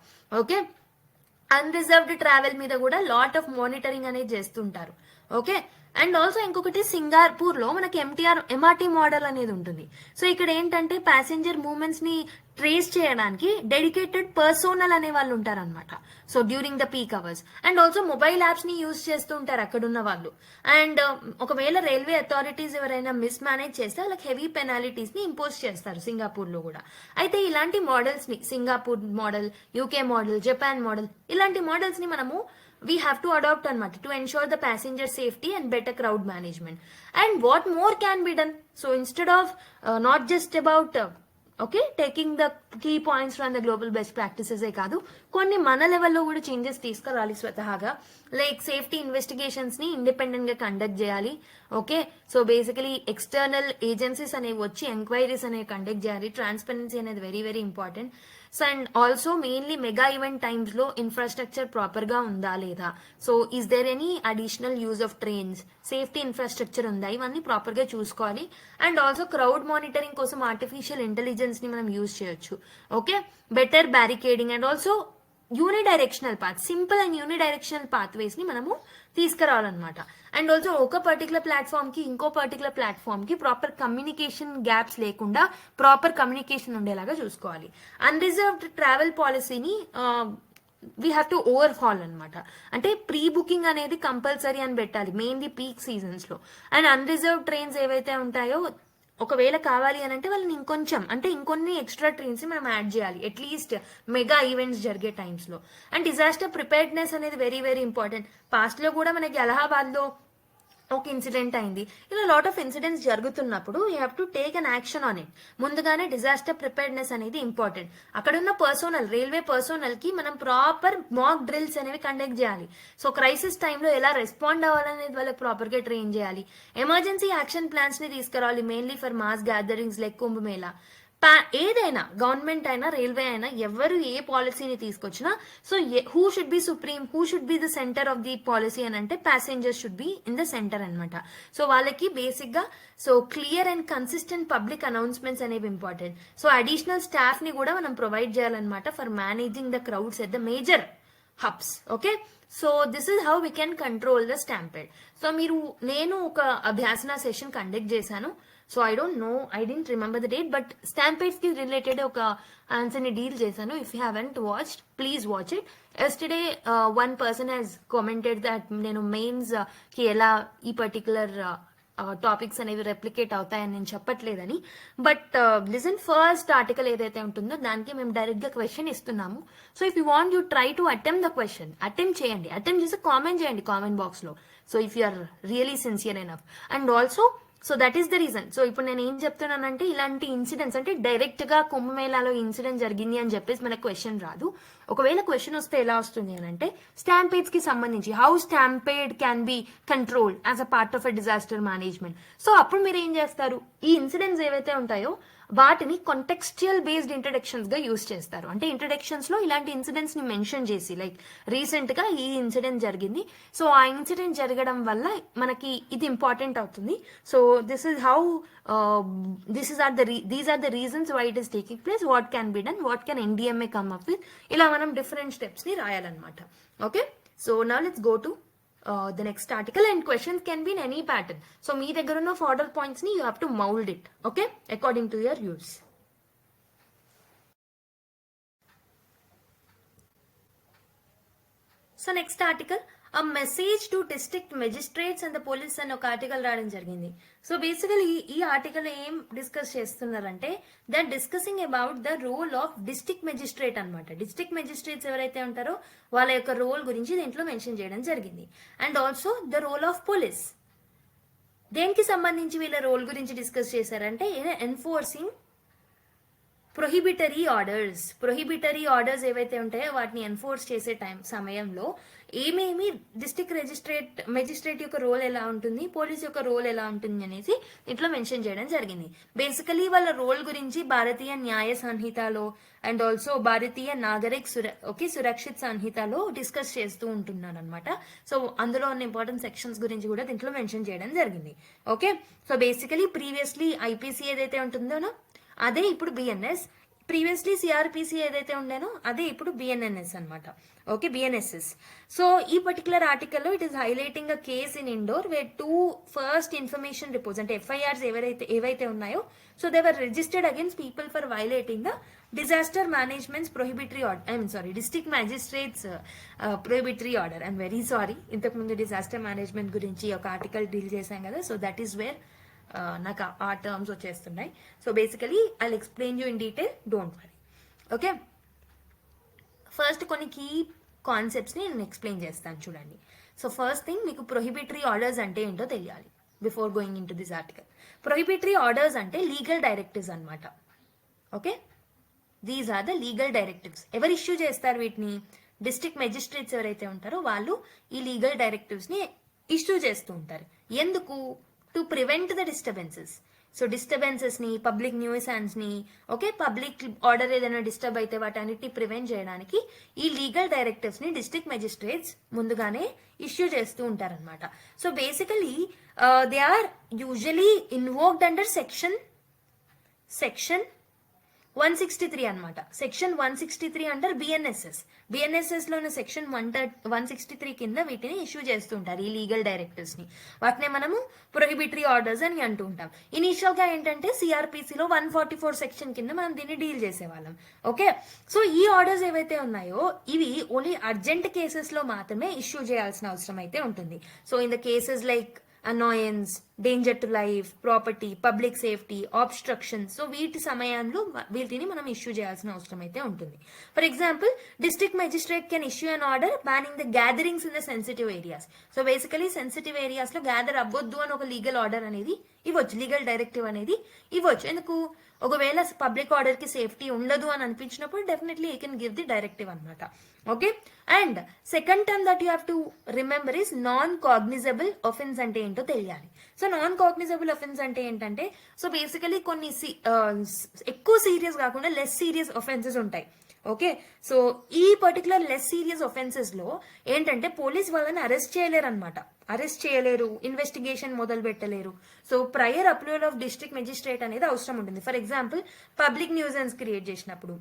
ఓకే, అన్రిజర్వ్డ్ ట్రావెల్ మీద కూడా లాట్ ఆఫ్ మానిటరింగ్ అనేది చేస్తుంటారు. ఓకే, అండ్ ఆల్సో ఇంకొకటి సింగపూర్ లో మనకి ఎంఆర్టీ మోడల్ అనేది ఉంటుంది. సో ఇక్కడ ఏంటంటే ప్యాసింజర్ మూవ్మెంట్స్ ని ట్రేస్ చేయడానికి డెడికేటెడ్ పర్సోనల్ అనే వాళ్ళు ఉంటారనమాట. So during the peak hours. And also mobile apps ని యూజ్ చేస్తూ ఉంటారు అక్కడున్న వాళ్ళు. అండ్ ఒకవేళ రైల్వే అథారిటీస్ ఎవరైనా మిస్ మేనేజ్ చేస్తే వాళ్ళకి హెవీ పెనాలిటీస్ ని ఇంపోజ్ చేస్తారు సింగపూర్ లో కూడా. అయితే ఇలాంటి మోడల్స్ ని, Singapore model, UK model, Japan model, ఇలాంటి మోడల్స్ ని మనము we have to adopt anamata to ensure the passenger safety and better crowd management. And what more can be done? So instead of not just about taking the key points from the global best practices ఏ కాదు, కొన్ని మన లెవెల్లో కూడా changes తీసుకురావాలి స్వతహాగా. Like safety investigations ని independent గా conduct చేయాలి. Okay, so basically external agencies అనేవి వచ్చి ఎంక్వైరీస్ అనేవి కండక్ట్ చేయాలి. ట్రాన్స్పరెన్సీ అనేది very very important. So and also mainly mega event times లో ఇన్ఫ్రాస్ట్రక్చర్ ప్రాపర్ గా ఉందా లేదా, so is there any additional use of trains, safety infrastructure ఉందా, ఇవన్నీ ప్రాపర్ గా చూసుకోవాలి. అండ్ ఆల్సో క్రౌడ్ మానిటరింగ్ కోసం ఆర్టిఫిషియల్ ఇంటెలిజెన్స్ ని మనం యూజ్ చేయొచ్చు. Okay, better barricading and also unidirectional path, simple and unidirectional pathways ని మనము తీసుకురావాలన్నమాట. అండ్ ఆల్సో ఒక పర్టికులర్ ప్లాట్ఫామ్ కి ఇంకో పర్టికులర్ ప్లాట్ఫామ్ కి ప్రాపర్ కమ్యూనికేషన్ గ్యాప్స్ లేకుండా ప్రాపర్ కమ్యూనికేషన్ ఉండేలాగా చూసుకోవాలి. అన్రిజర్వ్డ్ ట్రావెల్ పాలసీని వీ హ్యావ్ టు ఓవర్హాల్ అనమాట. అంటే ప్రీ బుకింగ్ అనేది కంపల్సరీ అని పెట్టాలి, మెయిన్లీ పీక్ సీజన్స్ లో. అండ్ అన్రిజర్వ్డ్ ట్రైన్స్ ఏవైతే ఉంటాయో ఒకవేళ కావాలి అని అంటే వాళ్ళని ఇంకొంచెం, అంటే ఇంకొన్ని ఎక్స్ట్రా ట్రైన్స్ మనం యాడ్ చేయాలి అట్లీస్ట్ మెగా ఈవెంట్స్ జరిగే టైమ్స్ లో. అండ్ డిజాస్టర్ ప్రిపేర్డ్నెస్ అనేది వెరీ వెరీ ఇంపార్టెంట్. పాస్ట్ లో కూడా మనకి అలహాబాద్ లో ఒక ఇన్సిడెంట్ అయింది. ఇలా లాట్ ఆఫ్ ఇన్సిడెంట్స్ జరుగుతున్నప్పుడు you have to take an action on it. ముందుగానే డిజాస్టర్ ప్రిపేర్డ్నెస్ అనేది ఇంపార్టెంట్. అక్కడున్న పర్సోనల్, రైల్వే పర్సోనల్ కి మనం ప్రాపర్ మాక్ డ్రిల్స్ అనేవి కండక్ట్ చేయాలి. సో క్రైసిస్ టైంలో ఎలా రెస్పాండ్ అవ్వాలనేది వాళ్ళకి ప్రాపర్ గా ట్రైన్ చేయాలి. ఎమర్జెన్సీ యాక్షన్ ప్లాన్స్ ని తీసుకురావాలి, mainly for mass gatherings like Kumbh Mela. ఏదైనా గవర్నమెంట్ అయినా రైల్వే అయినా ఎవరు ఏ పాలసీని తీసుకొచ్చినా, so who should be supreme, who should be the centre of the policy అని అంటే passengers should be in the centre అనమాట. సో వాళ్ళకి బేసిక్ గా so clear and consistent public announcements అనేవి ఇంపార్టెంట్. సో అడిషనల్ స్టాఫ్ ని కూడా మనం provide చేయాలన్నమాట for managing the crowds at the major hubs. Okay, so this is how we can control the stampede. So నేను ఒక అభ్యాసన session conduct చేశాను. So I don't know, I don't remember the date, but stampedes కి related ఒక answer ని deal చేశాను. If you haven't watched please watch it. Yesterday one person has commented that నేను mains కి ఎలా ఈ పర్టికులర్ టాపిక్స్ అనేవి రెప్లికేట్ అవుతాయని నేను చెప్పట్లేదని. బట్ లిసన్, ఫస్ట్ ఆర్టికల్ ఏదైతే ఉంటుందో దానికి మేము డైరెక్ట్ గా క్వశ్చన్ ఇస్తున్నాము. So if you want you try to attempt the question, attempt చేయండి, అటెంప్ట్ చేసి కామెంట్ చేయండి కామెంట్ బాక్స్ లో. So if you are really sincere enough. And also so that is the reason. So ఇప్పుడు నేను ఏం చెప్తున్నానంటే ఇలాంటి ఇన్సిడెంట్స్, అంటే డైరెక్ట్ గా కుంభమేళాలో ఇన్సిడెంట్ జరిగింది అని చెప్పేసి మనకు క్వశ్చన్ రాదు. ఒకవేళ క్వశ్చన్ వస్తే ఎలా వస్తుంది అని అంటే స్టాంపేడ్స్ కి సంబంధించి how stampede can be controlled as a part of a disaster management. So అప్పుడు మీరు ఏం చేస్తారు, ఈ ఇన్సిడెంట్స్ ఏవైతే ఉంటాయో వాటిని కాంటెక్స్చువల్ బేస్డ్ ఇంట్రడక్షన్స్ గా యూజ్ చేస్తారు. అంటే ఇంట్రడక్షన్స్ లో ఇలాంటి ఇన్సిడెంట్స్ ని మెన్షన్ చేసి, లైక్ రీసెంట్ గా ఈ ఇన్సిడెంట్ జరిగింది, సో ఆ ఇన్సిడెంట్ జరగడం వల్ల మనకి ఇది ఇంపార్టెంట్ అవుతుంది. So this is how these are the reasons why it is taking place, what can be done, what can NDMA come up with. ఇలా మనం డిఫరెంట్ స్టెప్స్ ని రాయాలన్నమాట. Okay, so now let's go to the next article, and questions can be in any pattern. So మీ దగ్గర ఉన్న fodder points ni you have to mold it, okay, according to your use. So next article, a message to district magistrates and the police అని ఒక article రాయడం జరిగింది. So basically ఈ article ఏం discuss చేస్తున్నారంటే they are discussing about the role of district magistrate అనమాట. District magistrates ఎవరైతే ఉంటారో వాళ్ళ యొక్క రోల్ గురించి దీంట్లో మెన్షన్ చేయడం జరిగింది. And also the role of police, దేనికి సంబంధించి వీళ్ళ రోల్ గురించి డిస్కస్ చేశారంటే ఎన్ఫోర్సింగ్ ప్రొహిబిటరీ ఆర్డర్స్ ఏవైతే ఉంటాయో వాటిని ఎన్ఫోర్స్ చేసే సమయంలో ఏమేమి డిస్ట్రిక్ట్ మెజిస్ట్రేట్ యొక్క రోల్ ఎలా ఉంటుంది, పోలీస్ యొక్క రోల్ ఎలా ఉంటుంది అనేసి ఇట్లా మెన్షన్ చేయడం జరిగింది. బేసికలీ వాళ్ళ రోల్ గురించి భారతీయ న్యాయ సంహితలో అండ్ ఆల్సో భారతీయ నాగరిక్ సురక్షిత్ సంహితలో డిస్కస్ చేస్తూ ఉంటున్నాను అనమాట. సో అందులో ఉన్న ఇంపార్టెంట్ సెక్షన్స్ గురించి కూడా దీంట్లో మెన్షన్ చేయడం జరిగింది. Okay, so basically previously IPC ఏదైతే ఉంటుందో అదే ఇప్పుడు బిఎన్ఎస్, ప్రీవియస్లీ సిఆర్పిసి ఏదైతే ఉండేనో అదే ఇప్పుడు బిఎన్ఎన్ఎస్ అనమాట. Okay, BNSS. సో ఈ పర్టికులర్ ఆర్టికల్లో it is highlighting a case in Indore where 2 first information reports అంటే ఎఫ్ఐఆర్స్ ఏవైతే ఉన్నాయో so they were registered against people for violating the disaster management's prohibitory order, district magistrate's prohibitory order. I'm very sorry, ఇంతకుముందు disaster management గురించి ఒక article deal చేశాం కదా, so that is wear నాకు ఆ టర్మ్స్ వచ్చేస్తున్నాయి. So basically I explain you in detail, don't worry. Okay, first కొన్ని key కాన్సెప్ట్స్ని నేను ఎక్స్ప్లెయిన్ చేస్తాను చూడండి. సో ఫస్ట్ థింగ్, మీకు ప్రొహిబిటరీ ఆర్డర్స్ అంటే ఏంటో తెలియాలి before going in to this article. Prohibitory orders అంటే లీగల్ డైరెక్టివ్స్ అనమాట. Okay, these are the legal directives. ఎవరు ఇష్యూ చేస్తారు వీటిని? డిస్ట్రిక్ట్ మెజిస్ట్రేట్స్ ఎవరైతే ఉంటారో వాళ్ళు ఈ లీగల్ డైరెక్టివ్స్ని ఇష్యూ చేస్తూ ఉంటారు. ఎందుకు? To prevent the disturbances. So డిస్టర్బెన్సెస్ని, పబ్లిక్ న్యూసెన్స్ని, ఓకే, పబ్లిక్ ఆర్డర్ ఏదైనా డిస్టర్బ్ అయితే వాటన్నిటిని ప్రివెంట్ చేయడానికి ఈ లీగల్ డైరెక్టివ్స్ని డిస్ట్రిక్ట్ మెజిస్ట్రేట్స్ ముందుగానే ఇష్యూ చేస్తూ ఉంటారనమాట. So basically they are usually invoked under section 163 అనమాట. సెక్షన్ 163 అండర్ బిఎన్ఎస్ఎస్ లోని సెక్షన్ 163 కింద వీటిని ఇష్యూ చేస్తుంటారు ఈ లీగల్ డైరెక్టివ్స్ ని. వాటిని మనము ప్రొహిబిటరీ ఆర్డర్స్ అని అంటూ ఉంటాం. ఇనీషియల్ గా ఏంటంటే సిఆర్పిసిలో 144 సెక్షన్ కింద మనం దీన్ని డీల్ చేసేవాళ్ళం. ఓకే, సో ఈ ఆర్డర్స్ ఏవైతే ఉన్నాయో ఇవి ఓన్లీ అర్జెంట్ కేసెస్ లో మాత్రమే ఇష్యూ చేయాల్సిన అవసరం అయితే ఉంటుంది. So in the cases like annoyance, danger to life, property, public safety, obstruction, so వీటి సమయంలో వీటిని మనం ఇష్యూ చేయాల్సిన అవసరం అయితే ఉంటుంది. For example, district magistrate can issue an order banning the gatherings in the sensitive areas. So basically sensitive areas లో gather అవ్వద్దు అని ఒక లీగల్ ఆర్డర్ అనేది ఇవ్వచ్చు, లీగల్ డైరెక్టివ్ అనేది ఇవ్వచ్చు. ఎందుకు? ఒకవేళ పబ్లిక్ ఆర్డర్ కి సేఫ్టీ ఉండదు అని అనిపించినప్పుడు definitely you can give the directive అనమాట. Okay, and second term that you have to remember is non cognizable offence అంటే ఏంటో తెలియాలి. సో నాన్ కాగ్నిజబుల్ ఒఫెన్స్ అంటే ఏంటంటే, సో బేసికలీ కొన్ని ఎక్కువ సీరియస్ కాకుండా లెస్ సీరియస్ ఒఫెన్సెస్ ఉంటాయి. ఓకే, సో ఈ పర్టికులర్ లెస్ సీరియస్ ఒఫెన్సెస్ లో ఏంటంటే పోలీస్ వాళ్ళని అరెస్ట్ చేయలేరు, ఇన్వెస్టిగేషన్ మొదలు పెట్టలేరు. So prior approval of district magistrate అనేది అవసరం ఉంటుంది. For example, public nuisance create చేసినప్పుడు,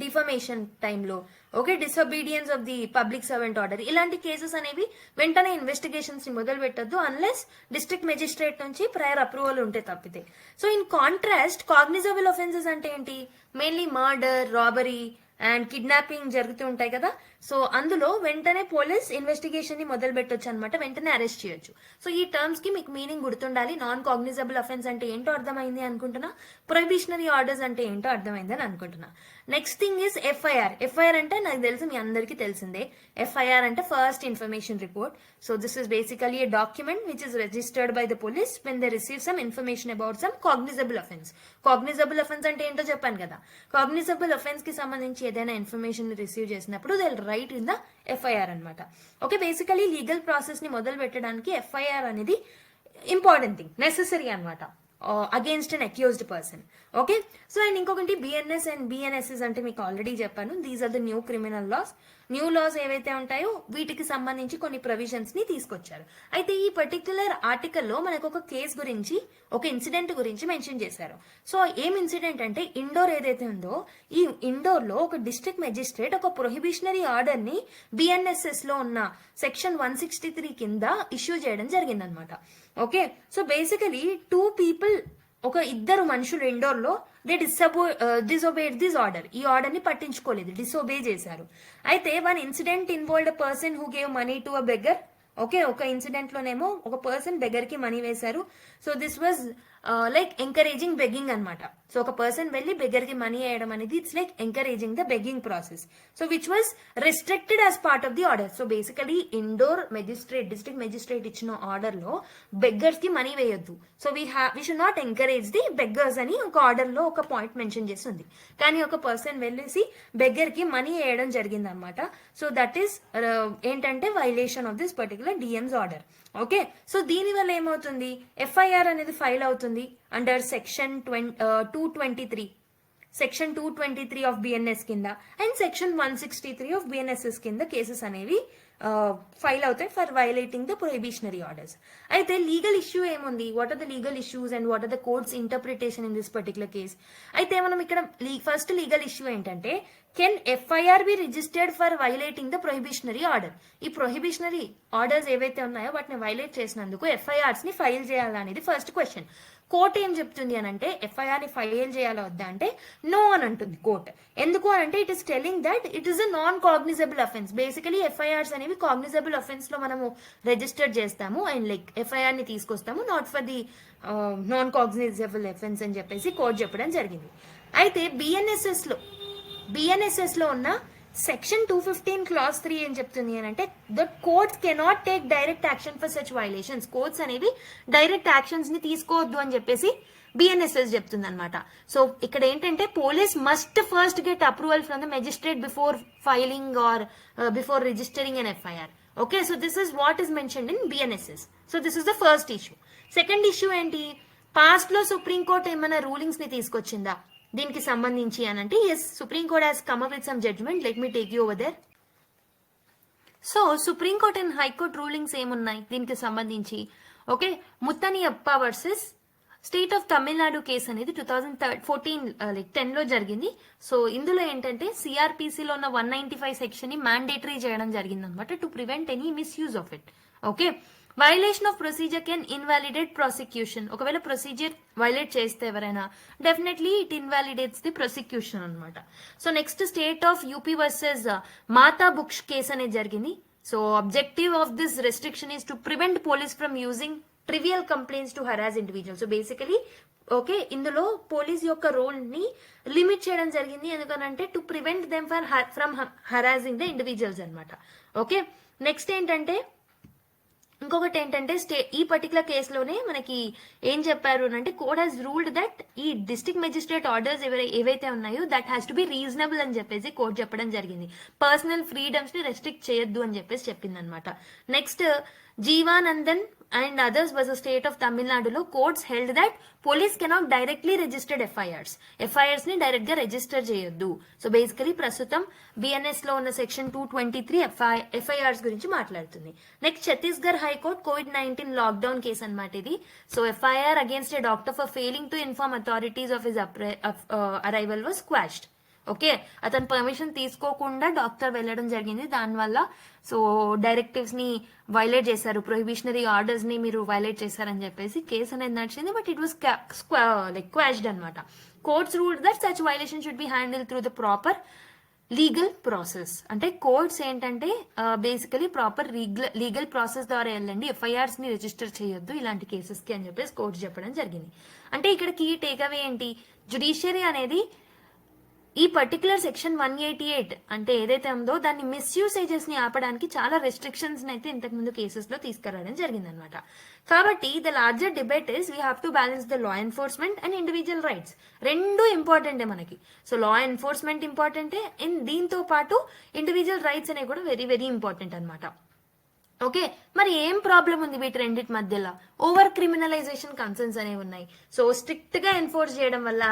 డిఫమేషన్ టైంలో, okay, disobedience of the public servant order, ఇలాంటి కేసెస్ అనేవి వెంటనే ఇన్వెస్టిగేషన్స్ ని మొదలు పెట్టద్దు అన్లెస్ డిస్ట్రిక్ట్ మెజిస్ట్రేట్ నుంచి ప్రయర్ అప్రూవల్ ఉంటే తప్పితే. So in contrast, cognisable offences అంటే ఏంటి? Mainly murder, robbery and kidnapping జరుగుతూ ఉంటాయి కదా. సో అందులో వెంటనే పోలీస్ ఇన్వెస్టిగేషన్ ని మొదలు పెట్టొచ్చు అనమాట, వెంటనే అరెస్ట్ చేయొచ్చు. సో ఈ టర్మ్స్ కి మీకు మీనింగ్ గుర్తుండాలి. నాన్ కాగ్నిజబుల్ అఫెన్స్ అంటే ఏంటో అర్థమైంది అనుకుంటున్నా, ప్రొహిబిషనరీ ఆర్డర్స్ అంటే ఏంటో అర్థమైంది అని అనుకుంటున్నా. నెక్స్ట్ థింగ్ ఇస్ ఎఫ్ఐఆర్ అంటే నాకు తెలిసి మీ అందరికీ తెలిసిందే. ఎఫ్ఐఆర్ అంటే first information report. So this is basically A document which is registered by the police when they receive some information about some cognizable offence. Cognizable offence అంటే ఏంటో చెప్పాను కదా. కాగ్నిజబుల్ అఫెన్స్ కి సంబంధించి ఏదైనా ఇన్ఫర్మేషన్ రిసీవ్ చేసినప్పుడు they right in the FIR అనమాట. Okay, basically legal process ని మొదలు పెట్టడానికి ఎఫ్ఐఆర్ అనేది ఇంపార్టెంట్ థింగ్, నెసెసరీ అనమాట against an accused person. Okay, so and ఇంకొకటి బిఎన్ఎస్ అండ్ బిఎన్ఎస్ఎస్ అంటే మీకు ఆల్రెడీ చెప్పాను, these are the new criminal laws. New laws ఏవైతే ఉంటాయో వీటికి సంబంధించి కొన్ని ప్రొవిజన్స్ ని తీసుకొచ్చారు. అయితే ఈ పర్టిక్యులర్ ఆర్టికల్లో మనకు ఒక కేసు గురించి, ఒక ఇన్సిడెంట్ గురించి మెన్షన్ చేశారు. సో ఏం ఇన్సిడెంట్ అంటే, ఇండోర్ ఏదైతే ఉందో ఈ ఇండోర్ లో ఒక డిస్ట్రిక్ట్ మెజిస్ట్రేట్ ఒక ప్రొహిబిషనరీ ఆర్డర్ ని బిఎన్ఎస్ఎస్ లో ఉన్న సెక్షన్ 163 కింద ఇష్యూ చేయడం జరిగిందనమాట. ఓకే, సో బేసికలీ ఒక ఇద్దరు మనుషులు ఇండోర్ లో దే డిసొబేడ్ దిస్ ఆర్డర్. ఈ ఆర్డర్ ని పట్టించుకోలేదు, డిసొబే చేశారు. అయితే one incident involved a person who gave money to a beggar. Okay, ఒక ఇన్సిడెంట్ లోనేమో ఒక పర్సన్ బెగ్గర్ కి మనీ వేశారు. So this was like encouraging begging అనమాట. సో ఒక పర్సన్ వెళ్ళి బెగ్గర్ కి మనీ వేయడం అనేది it's like encouraging the begging process. So which was restricted as part of the order. So basically indoor magistrate district magistrate ఇచ్చిన order లో beggars కి మనీ వేయొద్దు. So we should not encourage the beggars అని ఒక order లో ఒక point mention చేస్తుంది. కానీ ఒక పర్సన్ వెళ్ళేసి బెగ్గర్ కి మనీ వేయడం జరిగింది అనమాట. సో దట్ ఈస్ ఏంటంటే violation of this particular DM's order. Okay, so దీని వల్ల ఏమవుతుంది, ఎఫ్ఐఆర్ అనేది ఫైల్ అవుతుంది under section 223 section 223 of BNS కింద అండ్ సెక్షన్ 163 ఆఫ్ బిఎన్ఎస్ఎస్ కింద కేసెస్ అనేవి ఫైల్ అవుతాయి for violating the prohibitionary orders. అయితే లీగల్ ఇష్యూ ఏముంది, what are the legal issues and what are the courts interpretation in this particular case. అయితే మనం ఇక్కడ first legal issue ఏంటంటే, can FIR be registered for violating the prohibitionary order. ఈ prohibitionary orders ఏవైతే ఉన్నాయో వాటిని violate చేసినందుకు ఎఫ్ఐఆర్స్ ని ఫైల్ చేయాలనేది ఫస్ట్ క్వశ్చన్. కోర్ట్ ఏం చెప్తుంది అని అంటే, ఎఫ్ఐఆర్ ని ఫైల్ చేయాలా వద్దా అంటే నో అని అంటుంది కోర్ట్. ఎందుకు అని అంటే it is telling that it is a non cognizable offence. Basically FIRs అనేవి కాగ్నిజబుల్ అఫెన్స్ లో మనము రిజిస్టర్ చేస్తాము అండ్ లైక్ ఎఫ్ఐఆర్ ని తీసుకొస్తాము, not for the non cognizable offence అని చెప్పేసి కోర్ట్ చెప్పడం జరిగింది. అయితే బిఎన్ఎస్ఎస్ లో ఉన్న సెక్షన్ 215 క్లాస్ 3 ఏం చెప్తుంది అని అంటే, the courts cannot take direct action for such violations. Courts అనేవి డైరెక్ట్ యాక్షన్స్ ని తీసుకోవద్దు అని చెప్పేసి బిఎన్ఎస్ఎస్ చెప్తుంది అనమాట. సో ఇక్కడ ఏంటంటే police must first get approval from the magistrate before filing or before registering an FIR. Okay, so this is what is mentioned in BNSS. So this is the first issue. Second issue ఏంటి, past లో supreme court ఏమైనా rulings ని తీసుకొచ్చిందా దీనికి సంబంధించి అని అంటే, yes, supreme court has come up with some judgement. Let me take you over there. So supreme court and high court rulings ఏమున్నాయి దీనికి సంబంధించి. Okay, Muthaniappa versus state of Tamil Nadu case అనేది 2010 లో జరిగింది. సో ఇందులో ఏంటంటే సిఆర్పిసిలో ఉన్న 195 సెక్షన్ ని మ్యాండేటరీ చేయడం జరిగింది అనమాట, to prevent any misuse of it. Okay, violation of procedure can invalidate prosecution. ఒకవేళ ప్రొసీజర్ వైలేట్ చేస్తే ఎవరైనా definitely it invalidates the prosecution అనమాట. So next state of UP versus Mata Bux case అనేది జరిగింది. So objective of this restriction is to prevent police from using trivial complaints to harass individual. So basically okay, ఇందులో police యొక్క role ని limit చేయడం జరిగింది. ఎందుకనంటే to prevent them from harassing the individuals అనమాట. Okay, next ఏంటంటే, ఇంకొకటి ఏంటంటే ఈ పర్టికులర్ కేసులోనే మనకి ఏం చెప్పారు అంటే, కోర్ట్ హాస్ రూల్డ్ దట్ ఈ డిస్ట్రిక్ట్ మెజిస్ట్రేట్ ఆర్డర్స్ ఏవైతే ఉన్నాయో that has to be reasonable అని చెప్పేసి కోర్ట్ చెప్పడం జరిగింది. పర్సనల్ ఫ్రీడమ్స్ ని రెస్ట్రిక్ట్ చేయొద్దు అని చెప్పేసి చెప్పింది అనమాట. Next Jeevanandan and others was a state of Tamil Nadu lo courts held that police cannot directly register FIRs ni direct ga register cheyoddu. So basically prastutam BNS lo ఉన్న section 223 FIRs గురించి మాట్లాడుతుంది. Next Chhattisgarh high court COVID-19 lockdown case అన్నమాట ఇది. So FIR against a doctor for failing to inform authorities of his arrival was quashed. Okay, అతను permission తీసుకోకుండా doctor వెళ్ళడం జరిగింది, దానివల్ల సో డైరెక్టివ్స్ ని వైలేట్ చేశారు, ప్రొహిబిషనరీ ఆర్డర్స్ ని మీరు వైలేట్ చేశారని చెప్పేసి కేసు అనేది నడిచింది. బట్ ఇట్ వాస్ లైక్ క్వాష్డ్ అనమాట. Courts ruled that such violation should be handle through the proper legal process. అంటే కోర్ట్స్ ఏంటంటే బేసికలీ ప్రాపర్ లీగల్ ప్రాసెస్ ద్వారా వెళ్ళండి, ఎఫ్ఐఆర్స్ ని రిజిస్టర్ చేయొద్దు ఇలాంటి కేసెస్ కి అని చెప్పేసి కోర్ట్స్ చెప్పడం జరిగింది. అంటే ఇక్కడ కీ టేక్అవే ఏంటి, జ్యుడిషియరీ అనేది ఈ పర్టికులర్ సెక్షన్ 188 అంటే ఏదైతే ఉందో దాన్ని మిస్యూసేజెస్ ని ఆపడానికి చాలా రెస్ట్రిక్షన్స్ అయితే ఇంతకు ముందు కేసెస్ లో తీసుకురావడం జరిగింది అనమాట. కాబట్టి the larger debate is we have to balance the law enforcement and individual rights. రెండు ఇంపార్టెంటే మనకి. సో లా ఎన్ఫోర్స్మెంట్ ఇంపార్టెంటే అండ్ దీంతో పాటు ఇండివిజువల్ రైట్స్ అనేవి కూడా వెరీ వెరీ ఇంపార్టెంట్ అనమాట. ఓకే, మరి ఏం ప్రాబ్లం ఉంది వీటి రెండింటి మధ్యలో? ఓవర్ క్రిమినలైజేషన్ కన్సర్న్స్ అనేవి ఉన్నాయి. సో స్ట్రిక్ట్ గా ఎన్ఫోర్స్ చేయడం వల్ల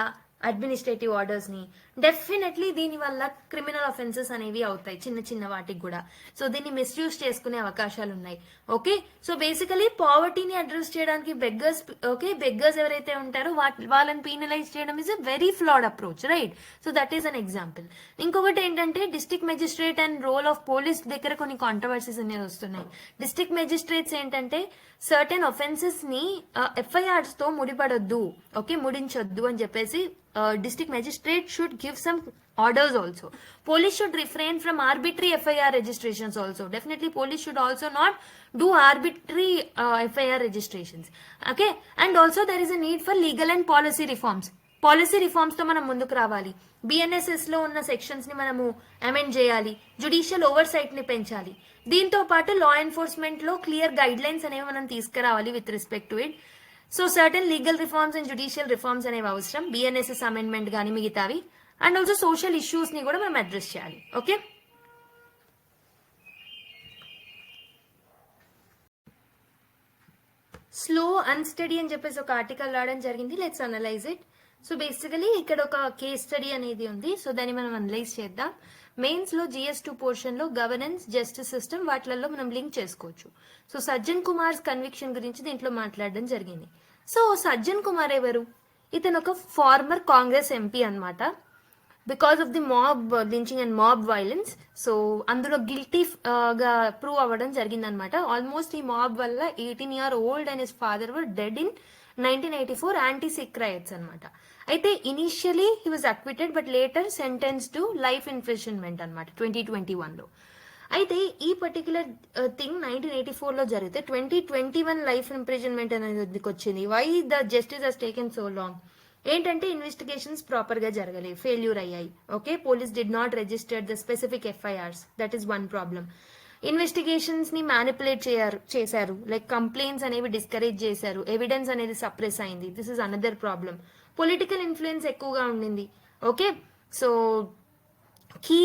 అడ్మినిస్ట్రేటివ్ ఆర్డర్స్ ని డెఫినెట్లీ దీని వల్ల క్రిమినల్ అఫెన్సెస్ అనేవి అవుతాయి చిన్న చిన్న వాటికి కూడా. సో దీన్ని మిస్యూజ్ చేసుకునే అవకాశాలు ఉన్నాయి. ఓకే, సో బేసికలీ పావర్టీని అడ్రస్ చేయడానికి బెగ్గర్స్ ఎవరైతే ఉంటారో వాళ్ళని పీనలైజ్ చేయడం is a very flawed approach, right? So that is an example. ఇంకొకటి ఏంటంటే district magistrate and role of police దగ్గర కొన్ని కాంట్రవర్సీస్ అనేవి వస్తున్నాయి. డిస్ట్రిక్ట్ మెజిస్ట్రేట్స్ ఏంటంటే సర్టెన్ ఒఫెన్సెస్ ని ఎఫ్ఐఆర్స్ తో ముడిపడొద్దు, ఓకే, ముడించొద్దు అని చెప్పేసి district magistrate should give some orders also. Police should refrain from arbitrary FIR registrations also. Definitely police should also not do arbitrary FIR registrations. Okay, and also there is a need for legal and policy reforms. Policy reforms తో మనం ముందుకు రావాలి. BNSS లో ఉన్న sections ని మనము amend చేయాలి. Judicial over site ని పెంచాలి. దీంతో పాటు లా ఎన్ఫోర్స్మెంట్ లో క్లియర్ గైడ్ లైన్స్ అనేవి మనం తీసుకురావాలి with respect to it. So certain legal reforms and judicial reforms అనేవి అవసరం, బిఎన్ఎస్ఎస్ అమెండ్మెంట్ కానీ మిగతావి. అండ్ ఆల్సో సోషల్ ఇష్యూస్ ని కూడా మనం అడ్రస్ చేయాలి. ఓకే, స్లో అన్స్టడీ అని చెప్పేసి ఒక ఆర్టికల్ రావడం జరిగింది. Let's analyse it. So basically ఇక్కడ ఒక కేస్ స్టడీ అనేది ఉంది. సో దాన్ని మనం అనలైజ్ చేద్దాం. మెయిన్స్ లో GS2 పోర్షన్ లో గవర్నెన్స్, జస్టిస్ సిస్టమ్ వాటిలలో మనం లింక్ చేసుకోవచ్చు. సో సజ్జన్ కుమార్ కన్విక్షన్ గురించి దీంట్లో మాట్లాడడం జరిగింది. సో సజ్జన్ కుమార్ ఎవరు? ఇతను ఒక ఫార్మర్ కాంగ్రెస్ ఎంపీ అన్నమాట. Because of the mob lynching and mob violence, so అందులో గిల్టీ గా ప్రూవ్ అవ్వడం జరిగిందనమాట. ఆల్మోస్ట్ ఈ మాబ్ వల్ల 18-year-old and his father were dead in 1984 anti-sick rights అనమాట. అయితే initially he was acquitted but later sentence to life imprisonment అనమాట 2021లో. అయితే ఈ పర్టికులర్ థింగ్ 1984 లో జరిగితే 2021 లైఫ్ ఇంప్రిజన్మెంట్ అనేది వచ్చింది. Why the justice has taken so long? ఏంటంటే ఇన్వెస్టిగేషన్స్ ప్రాపర్ గా జరగలేదు, ఫెయిల్యూర్ అయ్యాయి. Okay, police did not register the specific FIRs. That is one problem. Investigations ని మ్యానిపులేట్ చేశారు, లైక్ కంప్లైంట్స్ అనేవి డిస్కరేజ్ చేశారు, ఎవిడెన్స్ అనేది సప్రెస్ అయింది. This is another problem. Political influence ఎక్కువగా ఉండింది. ఓకే, సో కీ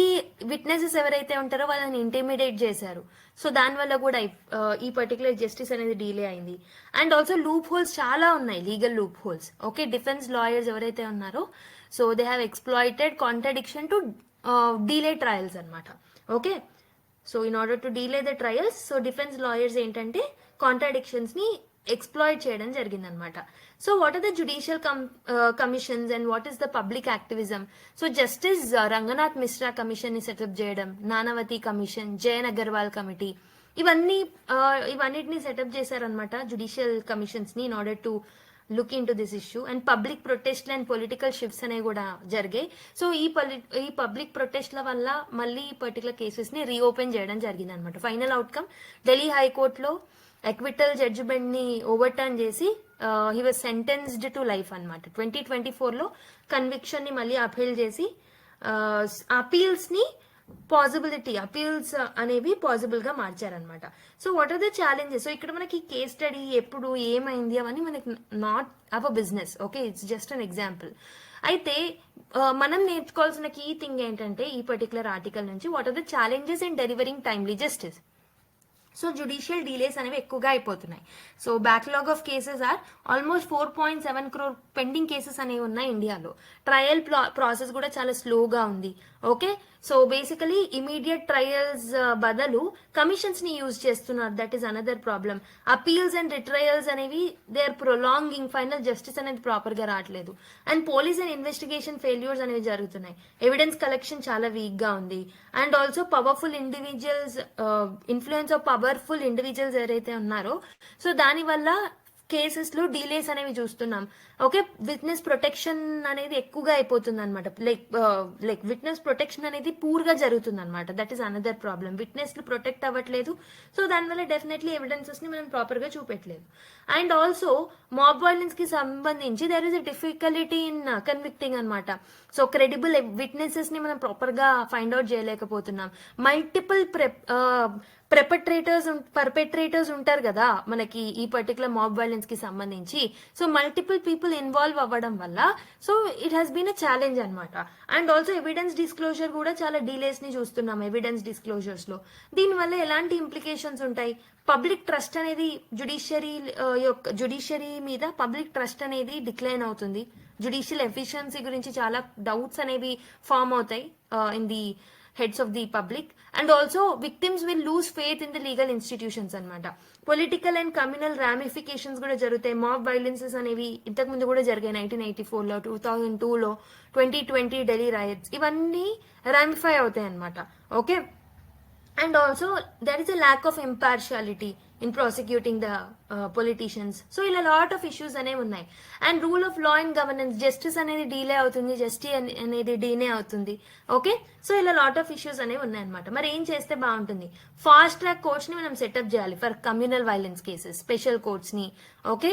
విట్నెసెస్ ఎవరైతే ఉంటారో వాళ్ళని ఇంటిమిడేట్ చేశారు. సో దానివల్ల కూడా ఈ పర్టికులర్ జస్టిస్ అనేది డిలే అయింది. అండ్ ఆల్సో లూప్ హోల్స్ చాలా ఉన్నాయి, legal loopholes. Okay, defence lawyers ఎవరైతే ఉన్నారో so they have exploited contradiction to delay trials అనమాట. Okay, so in order to delay the trials, so defence lawyers ఏంటంటే contradictions ని exploit చేయడం జరిగిందనమాట. So what are the judicial commissions and what is the public activism? So justice Ranganath Mishra commission ని setup చేయడం, Nanavati commission, Jain Agarwal committee, ఇవన్నిటిని setup చేశారనమాట judicial commissions ని in order to look in to this issue. And public ప్రొటెస్ట్లు and political shifts అనేవి కూడా జరిగాయి. So ఈ పబ్లిక్ ప్రొటెస్ట్ల వల్ల మళ్ళీ ఈ పర్టికులర్ కేసెస్ ని రీఓపెన్ చేయడం జరిగింది అనమాట. ఫైనల్ అవుట్కమ్ ఢిల్లీ హైకోర్టులో ఎక్విటల్ జడ్జిమెంట్ ని ఓవర్టర్న్ చేసి he was sentenced to life అనమాట. 2024లో కన్విక్షన్ ని మళ్ళీ అపీల్ చేసి అపీల్స్ అనేవి పాసిబుల్ గా మార్చారనమాట. So what are the challenges? So ఇక్కడ మనకి కేస్ స్టడీ ఎప్పుడు ఏమైంది అవన్నీ మనకి not our business. Okay, it's just an example. అయితే మనం నేర్చుకోవాల్సిన కీ థింగ్ ఏంటంటే ఈ పర్టికులర్ ఆర్టికల్ నుంచి what are the challenges in delivering timely justice. So judicial delays అనేవి ఎక్కువగా అయిపోతున్నాయి. So backlog of cases are almost 4.7 crore pending cases అనేవి ఉన్నాయి ఇండియాలో. ట్రయల్ ప్రాసెస్ కూడా చాలా స్లోగా ఉంది. Okay, so basically immediate trials బదులు కమిషన్స్ ని యూజ్ చేస్తున్నారు. That is another problem. Appeals and retrials అనేవి they are prolonging, final justice అనేది ప్రాపర్ గా రావట్లేదు. And police and investigation failures అనేవి జరుగుతున్నాయి. ఎవిడెన్స్ కలెక్షన్ చాలా వీక్ గా ఉంది. And also powerful individuals, influence of powerful individuals ఎవరైతే ఉన్నారో సో దానివల్ల కేసెస్ లో డిలేస్ అనేవి చూస్తున్నాం. ఓకే, విట్నెస్ ప్రొటెక్షన్ అనేది ఎక్కువగా అయిపోతుంది అనమాట. లైక్ విట్నెస్ ప్రొటెక్షన్ అనేది పూర్ గా జరుగుతుంది అనమాట. That is another problem. Witness లు ప్రొటెక్ట్ అవ్వట్లేదు. సో దానివల్ల డెఫినెట్లీ ఎవిడెన్సెస్ ని మనం ప్రాపర్ గా చూపెట్టలేదు. అండ్ ఆల్సో మాబ్ వైలెన్స్ కి సంబంధించి there is a difficulty in convicting అనమాట. సో క్రెడిబుల్ విట్నెసెస్ ని మనం ప్రాపర్ గా ఫైండ్ అవుట్ చేయలేకపోతున్నాం. మల్టిపుల్ పర్పెట్రేటర్స్ ఉంటారు కదా మనకి ఈ పర్టికులర్ మాబ్ వైలెన్స్ కి సంబంధించి. సో మల్టిపుల్ పీపుల్ ఇన్వాల్వ్ అవ్వడం వల్ల so it has been a challenge అనమాట. అండ్ ఆల్సో ఎవిడెన్స్ డిస్క్లోజర్ కూడా చాలా డిలేస్ ని చూస్తున్నాం ఎవిడెన్స్ డిస్క్లోజర్స్ లో. దీనివల్ల ఎలాంటి ఇంప్లికేషన్స్ ఉంటాయి? పబ్లిక్ ట్రస్ట్ అనేది జుడిషియరీ మీద పబ్లిక్ ట్రస్ట్ అనేది డిక్లైన్ అవుతుంది. జుడిషియల్ ఎఫిషియన్సీ గురించి చాలా డౌట్స్ అనేవి ఫామ్ అవుతాయి in the heads of the public. And also victims will lose faith in the legal institutions అన్నమాట. పొలిటికల్ అండ్ కమ్యూనల్ రామిఫికేషన్స్ కూడా జరుగుతాయి. మాబ్ వైలెన్సెస్ అనేవి ఇంతకు ముందు కూడా జరిగాయి 1984లో, 2002లో, 2020 ఢిల్లీ రైట్స్, ఇవన్నీ రామిఫై అవుతాయి అనమాట. Okay, and also there is a lack of impartiality in prosecuting the politicians. So ఇలా లాట్ ఆఫ్ ఇష్యూస్ అనేవి ఉన్నాయి. And rule of law and governance, justice అనేది డీలే అవుతుంది, జస్టిస్ అనేది డీనే అవుతుంది. ఓకే, సో ఇలా లాట్ ఆఫ్ ఇష్యూస్ అనేవి ఉన్నాయన్నమాట. మరి ఏం చేస్తే బాగుంటుంది? ఫాస్ట్ ట్రాక్ కోర్ట్స్ ని మనం సెటప్ చేయాలి for communal violence cases, special courts ని. ఓకే,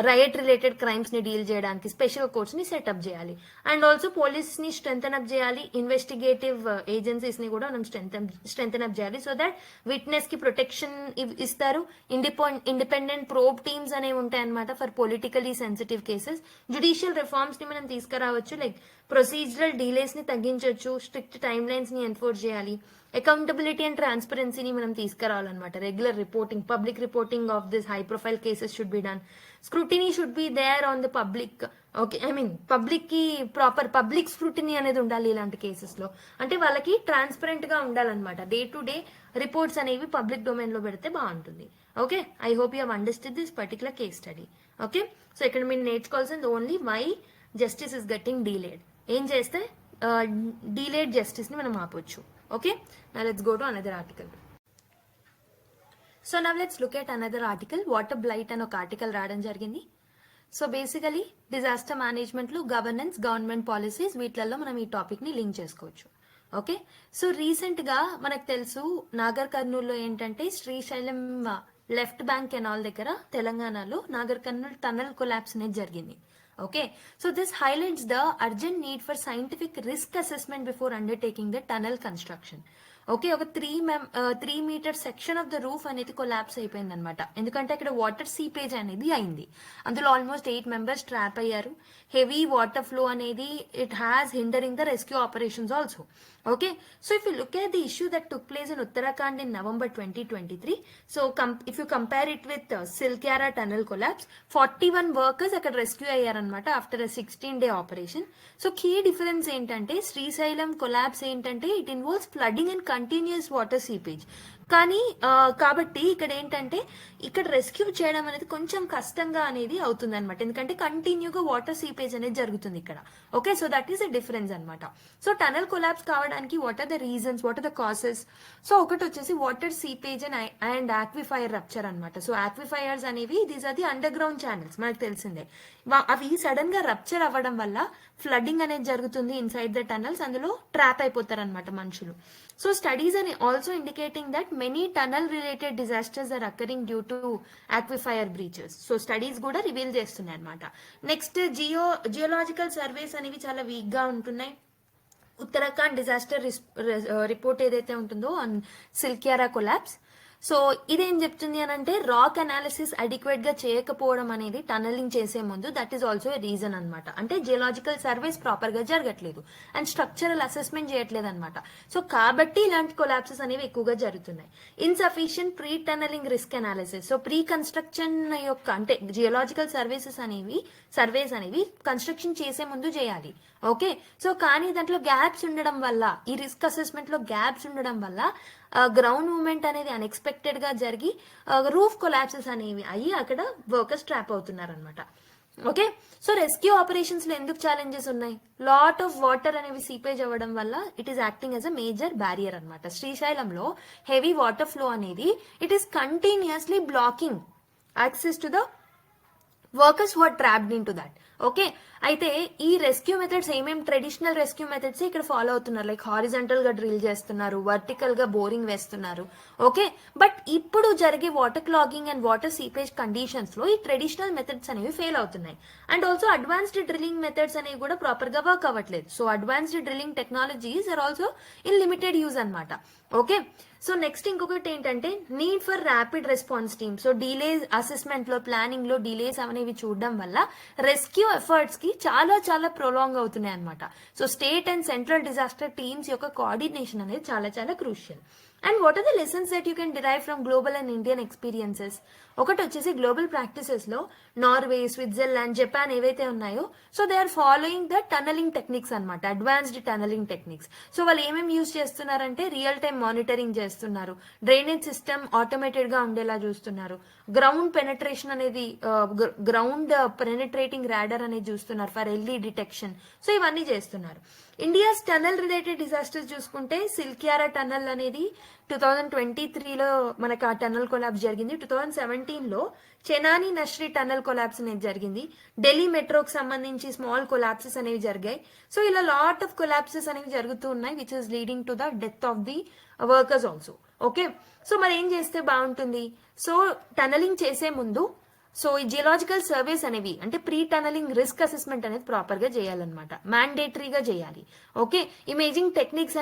రైట్ రిలేటెడ్ క్రైమ్స్ ని డీల్ చేయడానికి స్పెషల్ కోర్ట్స్ ని సెటప్ చేయాలి. అండ్ ఆల్సో పోలీస్ ని స్ట్రెంథన్ అప్ చేయాలి, ఇన్వెస్టిగేటివ్ ఏజెన్సీస్ ని కూడా మనం స్ట్రెంథన్ అప్ చేయాలి. సో దట్ విట్నెస్ కి ప్రొటెక్షన్ ఇస్తారు. ఇండిపెండెంట్ ప్రోబ్ టీమ్స్ అనేవి ఉంటాయి అనమాట for politically sensitive cases. Judicial reforms ని మనం తీసుకురావచ్చు, లైక్ ప్రొసీజరల్ డీలేస్ ని తగ్గించవచ్చు, స్ట్రిక్ట్ టైమ్ లైన్స్ ని ఎన్ఫోర్స్ చేయాలి, అకౌంటబిలిటీ అండ్ ట్రాన్స్పరెన్సీని మనం తీసుకురావాలన్నమాట. Regular reporting, public reporting of this high profile cases should be done. Scrutiny should be there on the public. Okay, I mean public కి proper public scrutiny అనేది ఉండాలి ఇలాంటి cases లో. అంటే వాళ్ళకి ట్రాన్స్పరెంట్ గా ఉండాలన్నమాట. డే టు డే రిపోర్ట్స్ అనేవి పబ్లిక్ డొమైన్ లో పెడితే బాగుంటుంది. Okay, I hope you have understood this particular case study. Okay, so ఇక్కడ మీరు నేర్చుకోవాల్సింది only why justice is getting delayed. ఏం చేస్తే డీలేడ్ జస్టిస్ ని మనం ఆపొచ్చు. ఓకే, now let's go to another article. So now let's look at another article. Water blight అని ఒక ఆర్టికల్ రావడం జరిగింది. సో బేసికలీ డిజాస్టర్ మేనేజ్మెంట్ లో గవర్నెన్స్, గవర్నమెంట్ పాలసీస్, వీటిలలో మనం ఈ టాపిక్ ని లింక్ చేసుకోవచ్చు. ఓకే, సో రీసెంట్ గా మనకు తెలుసు నాగర్ కర్నూల్లో ఏంటంటే శ్రీశైలం లెఫ్ట్ బ్యాంక్ కెనాల్ దగ్గర తెలంగాణలో నాగర్ కర్నూల్ టనల్ కొలాప్స్ అనేది జరిగింది. Okay, so this highlights the urgent need for scientific risk assessment before undertaking the tunnel construction. Okay, ఒక 3 metre section of the roof అనేది కొలాప్స్ అయిపోయింది అనమాట. ఎందుకంటే అక్కడ వాటర్ సీపేజ్ అనేది అయింది. అందులో ఆల్మోస్ట్ 8 మెంబర్స్ ట్రాప్ అయ్యారు. హెవీ వాటర్ ఫ్లో అనేది it has hindering the rescue operations also. Okay, so if you look at the issue that took place in Uttarakhand in November 2023, so if you compare it with Silkyara tunnel collapse, 41 workers అక్కడ rescue అయ్యారనమాట after 16-day operation. So key difference ఏంటంటే Srisailam collapse ఏంటంటే it involves flooding and continuous water seepage. కానీ కాబట్టి ఇక్కడ ఏంటంటే ఇక్కడ rescue చేయడం అనేది కొంచెం కష్టంగా అనేది అవుతుంది అనమాట. ఎందుకంటే కంటిన్యూగా వాటర్ సీపేజ్ అనేది జరుగుతుంది ఇక్కడ. Okay, so that is a difference అనమాట. సో టనల్ కొలాప్స్ కావడానికి what are the reasons, what are the causes? So ఒకటి వచ్చేసి water seepage and aquifer rupture అనమాట. సో ఆక్విఫైర్స్ అనేవి these are the underground channels, మనకు తెలిసిందే. అవి sudden గా రప్చర్ అవ్వడం వల్ల ఫ్లడ్డింగ్ అనేది జరుగుతుంది ఇన్సైడ్ ద టనల్స్, అందులో ట్రాప్ అయిపోతారు అనమాట మనుషులు. So studies are also indicating that many tunnel related disasters are occurring due to aquifer breaches. So studies కూడా రివీల్ చేస్తున్నాయి అనమాట. నెక్స్ట్ జియోలాజికల్ సర్వేస్ అనేవి చాలా వీక్ గా ఉంటున్నాయి. ఉత్తరాఖండ్ డిజాస్టర్ రిపోర్ట్ ఏదైతే ఉంటుందో ఆన్ సిల్క్యారా కొలాప్స్, సో ఇదేం చెప్తుంది అని అంటే రాక్ అనాలిసిస్ అడిక్వేట్ గా చేయకపోవడం అనేది టనలింగ్ చేసే ముందు, that is also a reason అనమాట. అంటే జియోలాజికల్ సర్వేస్ ప్రాపర్ గా జరగట్లేదు అండ్ స్ట్రక్చరల్ అసెస్మెంట్ చేయట్లేదు అనమాట. సో కాబట్టి ఇలాంటి కొలాప్సెస్ అనేవి ఎక్కువగా జరుగుతున్నాయి. Insufficient pre tunnelling risk analysis, so pre construction యొక్క అంటే జియోలాజికల్ సర్వేస్ అనేవి కన్స్ట్రక్షన్ చేసే ముందు చేయాలి. ఓకే, సో కానీ దాంట్లో గ్యాప్స్ ఉండడం వల్ల, ఈ రిస్క్ అసెస్మెంట్ లో గ్యాప్స్ ఉండడం వల్ల గ్రౌండ్ మూవ్మెంట్ అనేది అన్ఎక్స్పెక్టెడ్ గా జరిగి రూఫ్ కొలాప్సెస్ అనేవి అయ్యి అక్కడ వర్కర్స్ ట్రాప్ అవుతున్నారు అనమాట. ఓకే, సో రెస్క్యూ ఆపరేషన్స్ లో ఎందుకు ఛాలెంజెస్ ఉన్నాయి? లాట్ ఆఫ్ వాటర్ అనేవి సీపేజ్ అవ్వడం వల్ల it is acting as a major barrier అనమాట. శ్రీశైలంలో హెవీ వాటర్ ఫ్లో అనేది it is continuously blocking access to the workers who are trapped in to that. Okay, అయితే ఈ రెస్క్యూ మెథడ్స్ ఏమేమి traditional rescue methods ఇక్కడ follow అవుతున్నారు, like horizontal గా drill చేస్తున్నారు, వర్టికల్ గా బోరింగ్ వేస్తున్నారు. ఓకే, బట్ ఇప్పుడు జరిగే water clogging and water seepage conditions లో ఈ ట్రెడిషనల్ మెథడ్స్ అనేవి ఫెయిల్ అవుతున్నాయి. And also advanced drilling methods అనేవి కూడా ప్రాపర్ గా వర్క్ అవ్వట్లేదు. So advanced drilling technologies are also in limited use అనమాట. ఓకే, సో నెక్స్ట్ ఇంకొకటి ఏంటంటే need for rapid response team. So delays assessment లో, ప్లానింగ్ లో డిలేస్ అనేవి చూడడం వల్ల రెస్క్యూ ఎఫర్ట్స్ కి చాలా చాలా ప్రొలాంగ్ అవుతున్నాయి అనమాట. So state and central disaster teams యొక్క కోఆర్డినేషన్ అనేది చాలా చాలా crucial. And what are the lessons that you can derive from global and Indian experiences? ఒకటి వచ్చేసి గ్లోబల్ ప్రాక్టీసెస్ లో నార్వే, స్విట్జర్లాండ్, జపాన్ ఏవైతే ఉన్నాయో, so they are following the tunnelling techniques అనమాట, అడ్వాన్స్డ్ టనలింగ్ టెక్నిక్స్. సో వాళ్ళు ఏమేమి use చేస్తున్నారంటే real time monitoring చేస్తున్నారు, డ్రైనేజ్ సిస్టమ్ ఆటోమేటెడ్ గా ఉండేలా చూస్తున్నారు, గ్రౌండ్ పెనట్రేషన్ అనేది గ్రౌండ్ పెనట్రేటింగ్ రాడర్ అనేది చూస్తున్నారు ఫర్ ఎర్లీ డిటెక్షన్. సో ఇవన్నీ చేస్తున్నారు. ఇండియాస్ టనల్ రిలేటెడ్ డిజాస్టర్స్ చూసుకుంటే సిల్క్యారా టనల్ అనేది 2023లో మనకు ఆ టన్నల్ కొలాబ్స్ జరిగింది. 2017లో చెనాని నష్రి టన్నల్ కొలాబ్స్ అనేది జరిగింది. ఢిల్లీ మెట్రోకి సంబంధించి స్మాల్ కొలాప్సెస్ అనేవి జరిగాయి. సో ఇలా లాట్ ఆఫ్ కొలాప్సెస్ అనేవి జరుగుతూ ఉన్నాయి, which is leading to the death of the workers also. Okay, so మరి ఏం చేస్తే బాగుంటుంది? సో టనలింగ్ చేసే ముందు సో ఈ జియోలాజికల్ సర్వేస్ అనేవి అంటే ప్రీ టనలింగ్ రిస్క్ అసెస్మెంట్ అనేది ప్రాపర్ గా చేయాలన్నమాట, మ్యాండేటరీగా చేయాలి. ఓకే, ఇమేజింగ్ టెక్నిక్స్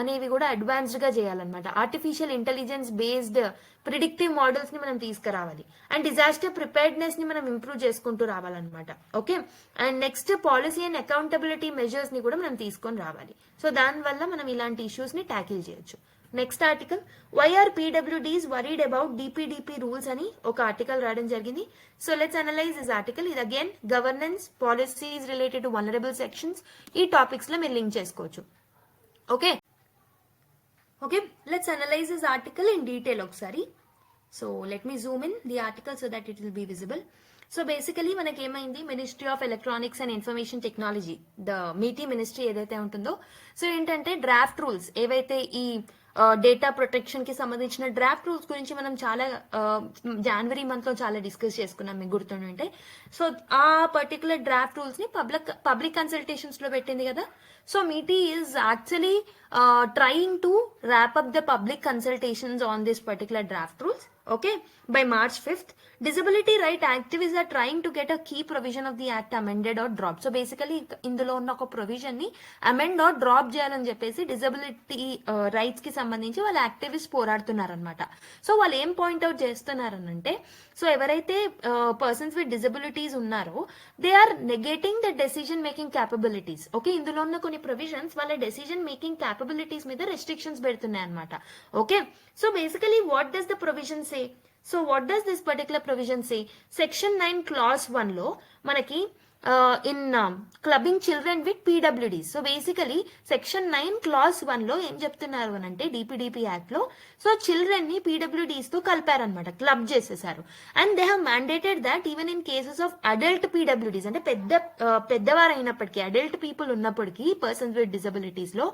అనేవి కూడా అడ్వాన్స్డ్ గా చేయాలన్నమాట. Artificial intelligence based predictive models ని మనం తీసుకురావాలి. అండ్ డిజాస్టర్ ప్రిపేర్డ్నెస్ ని మనం ఇంప్రూవ్ చేసుకుంటూ రావాలన్నమాట. Okay, and next policy and accountability measures ని కూడా మనం తీసుకొని రావాలి. సో దానివల్ల మనం ఇలాంటి ఇష్యూస్ ని ట్యాకిల్ చేయొచ్చు. Next article, why are PwDs worried about DPDP rules అని ఒక ఆర్టికల్ రాయడం జరిగింది. So let's analyse this article. ఇది again governance policies related to vulnerable sections, ఈ టాపిక్స్ లో మీరు లింక్ చేసుకోవచ్చు. Okay okay, let's analyse this article in detail ఒకసారి. So let me zoom in the article so that it will be visible. So basically మనకి ఏమైంది, ministry of electronics and information technology, the Meitei ministry ఏదైతే ఉంటుందో, so ఏంటంటే draft rules ఏవైతే ఈ data protection కి సంబంధించిన డ్రాఫ్ట్ రూల్స్ గురించి మనం చాలా జనవరి మంత్ లో చాలా డిస్కస్ చేసుకున్నాం, మీకు గుర్తుంటే. సో ఆ పర్టికులర్ డ్రాఫ్ట్ రూల్స్ ని పబ్లిక్ కన్సల్టేషన్స్ లో పెట్టింది కదా. So Meitei is actually trying to wrap up the public consultations on this particular draft rules. Okay, by March 5th, disability right activists are trying to get a key provision of the act amended or dropped. So basically ఇందులో ఉన్న ఒక provision ని amend are drop చేయాలని చెప్పేసి disability rights కి సంబంధించి వాళ్ళ activist పోరాడుతున్నారనమాట. So వాళ్ళు ఏం పాయింట్అవుట్ చేస్తున్నారనంటే, సో ఎవరైతే పర్సన్స్ విత్ డిజబిలిటీస్ ఉన్నారో they are negating the decision making capabilities. Okay, ఇందులో ఉన్న కొన్ని ప్రొవిజన్స్ వాళ్ళ డెసిజన్ మేకింగ్ క్యాపబిలిటీస్ మీద రెస్ట్రిక్షన్స్ పెడుతున్నాయి అనమాట. Okay, so basically what does the provision say? So what does this particular provision say? Section 9 clause 1 లో మనకి in clubbing children with PWDs. So basically section 9 clause 1 లో ఏం చెప్తున్నారు అని అంటే, డిపిడిపి యాక్ట్ లో సో చిల్డ్రన్ ని పీడబ్ల్యూడీస్ తో కలిపారనమాట, క్లబ్ చేసేసారు. And they have mandated that even in cases of adult PWDs, అంటే పెద్దవారు అయినప్పటికీ, అడల్ట్ పీపుల్ ఉన్నప్పటికీ పర్సన్స్ విత్ డిసబిలిటీస్ లో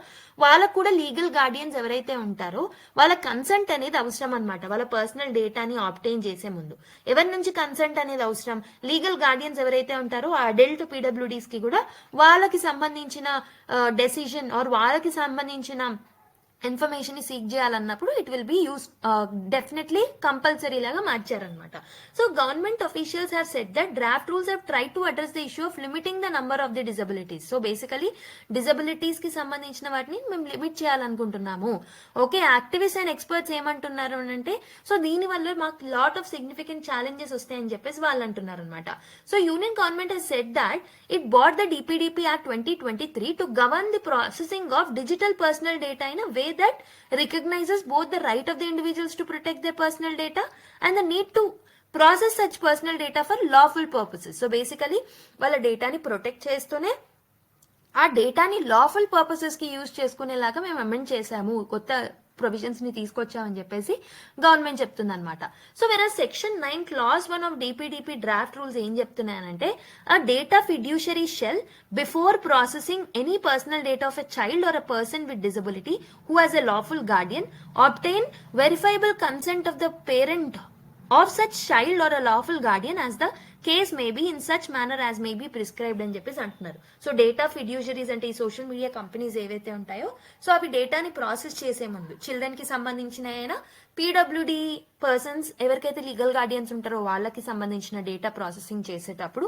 వాళ్ళకు కూడా లీగల్ గార్డియన్స్ ఎవరైతే ఉంటారో వాళ్ళ కన్సెంట్ అనేది అవసరం అనమాట. వాళ్ళ పర్సనల్ డేటాని ఆబ్టైన్ చేసే ముందు ఎవరి నుంచి కన్సెంట్ అనేది అవసరం? లీగల్ గార్డియన్స్ ఎవరైతే ఉంటారో ఆ అడల్ట్ పీడబ్ల్యూడీస్ కి కూడా వాళ్ళకి సంబంధించిన డెసిజన్ ఆర్ వాళ్ళకి సంబంధించిన ఇన్ఫర్మేషన్ ని సీక్ చేయాలన్నప్పుడు it will be use definitely compulsory లాగా మార్చారనమాట. So government officials have said that draft rules have try to address the issue of limiting the number of the disabilities. So basically disabilities కి సంబంధించిన వాటిని మేము limit చేయాలనుకుంటున్నాము. Okay, activist and experts ఏమంటున్నారు అంటే, so దీని వల్ల మాకు లాట్ ఆఫ్ సిగ్నిఫికెంట్ ఛాలెంజెస్ వస్తాయని చెప్పేసి వాళ్ళు అంటున్నారు అనమాట. So union government has said that it brought the DPDP act 2023 to govern the processing of digital personal data in a way that recognizes both the right of the individuals to protect their personal data and the need to process such personal data for lawful purposes. So basically వాళ్ళ డేటాని protect చేస్తూనే ఆ డేటాని lawful purposes కి use చేసుకునేలాగా మేము amend చేశాము, కొత్త ప్రొవిజన్స్ ని తీసుకొచ్చామని చెప్పేసి గవర్నమెంట్ చెప్తుంది అనమాట. సో వేరే section 9 clause 1 of DPDP draft rules ఏం చెప్తున్నాయనంటే, ఆ data fiduciary shall before processing any personal data of a child or a person with disability who has a lawful guardian obtain verifiable consent of the parent of such child or a lawful guardian as the case may be in such manner as may be prescribed అని చెప్పేసి అంటున్నారు. So data ఫిడ్యూషరీస్ అంటే ఈ social media companies ఏవైతే ఉంటాయో so అవి డేటాని process చేసే ముందు చిల్డ్రన్ కి సంబంధించిన అయినా పీడబ్ల్యూడి పర్సన్స్ ఎవరికైతే లీగల్ గార్డియన్స్ ఉంటారో వాళ్ళకి సంబంధించిన డేటా ప్రాసెసింగ్ చేసేటప్పుడు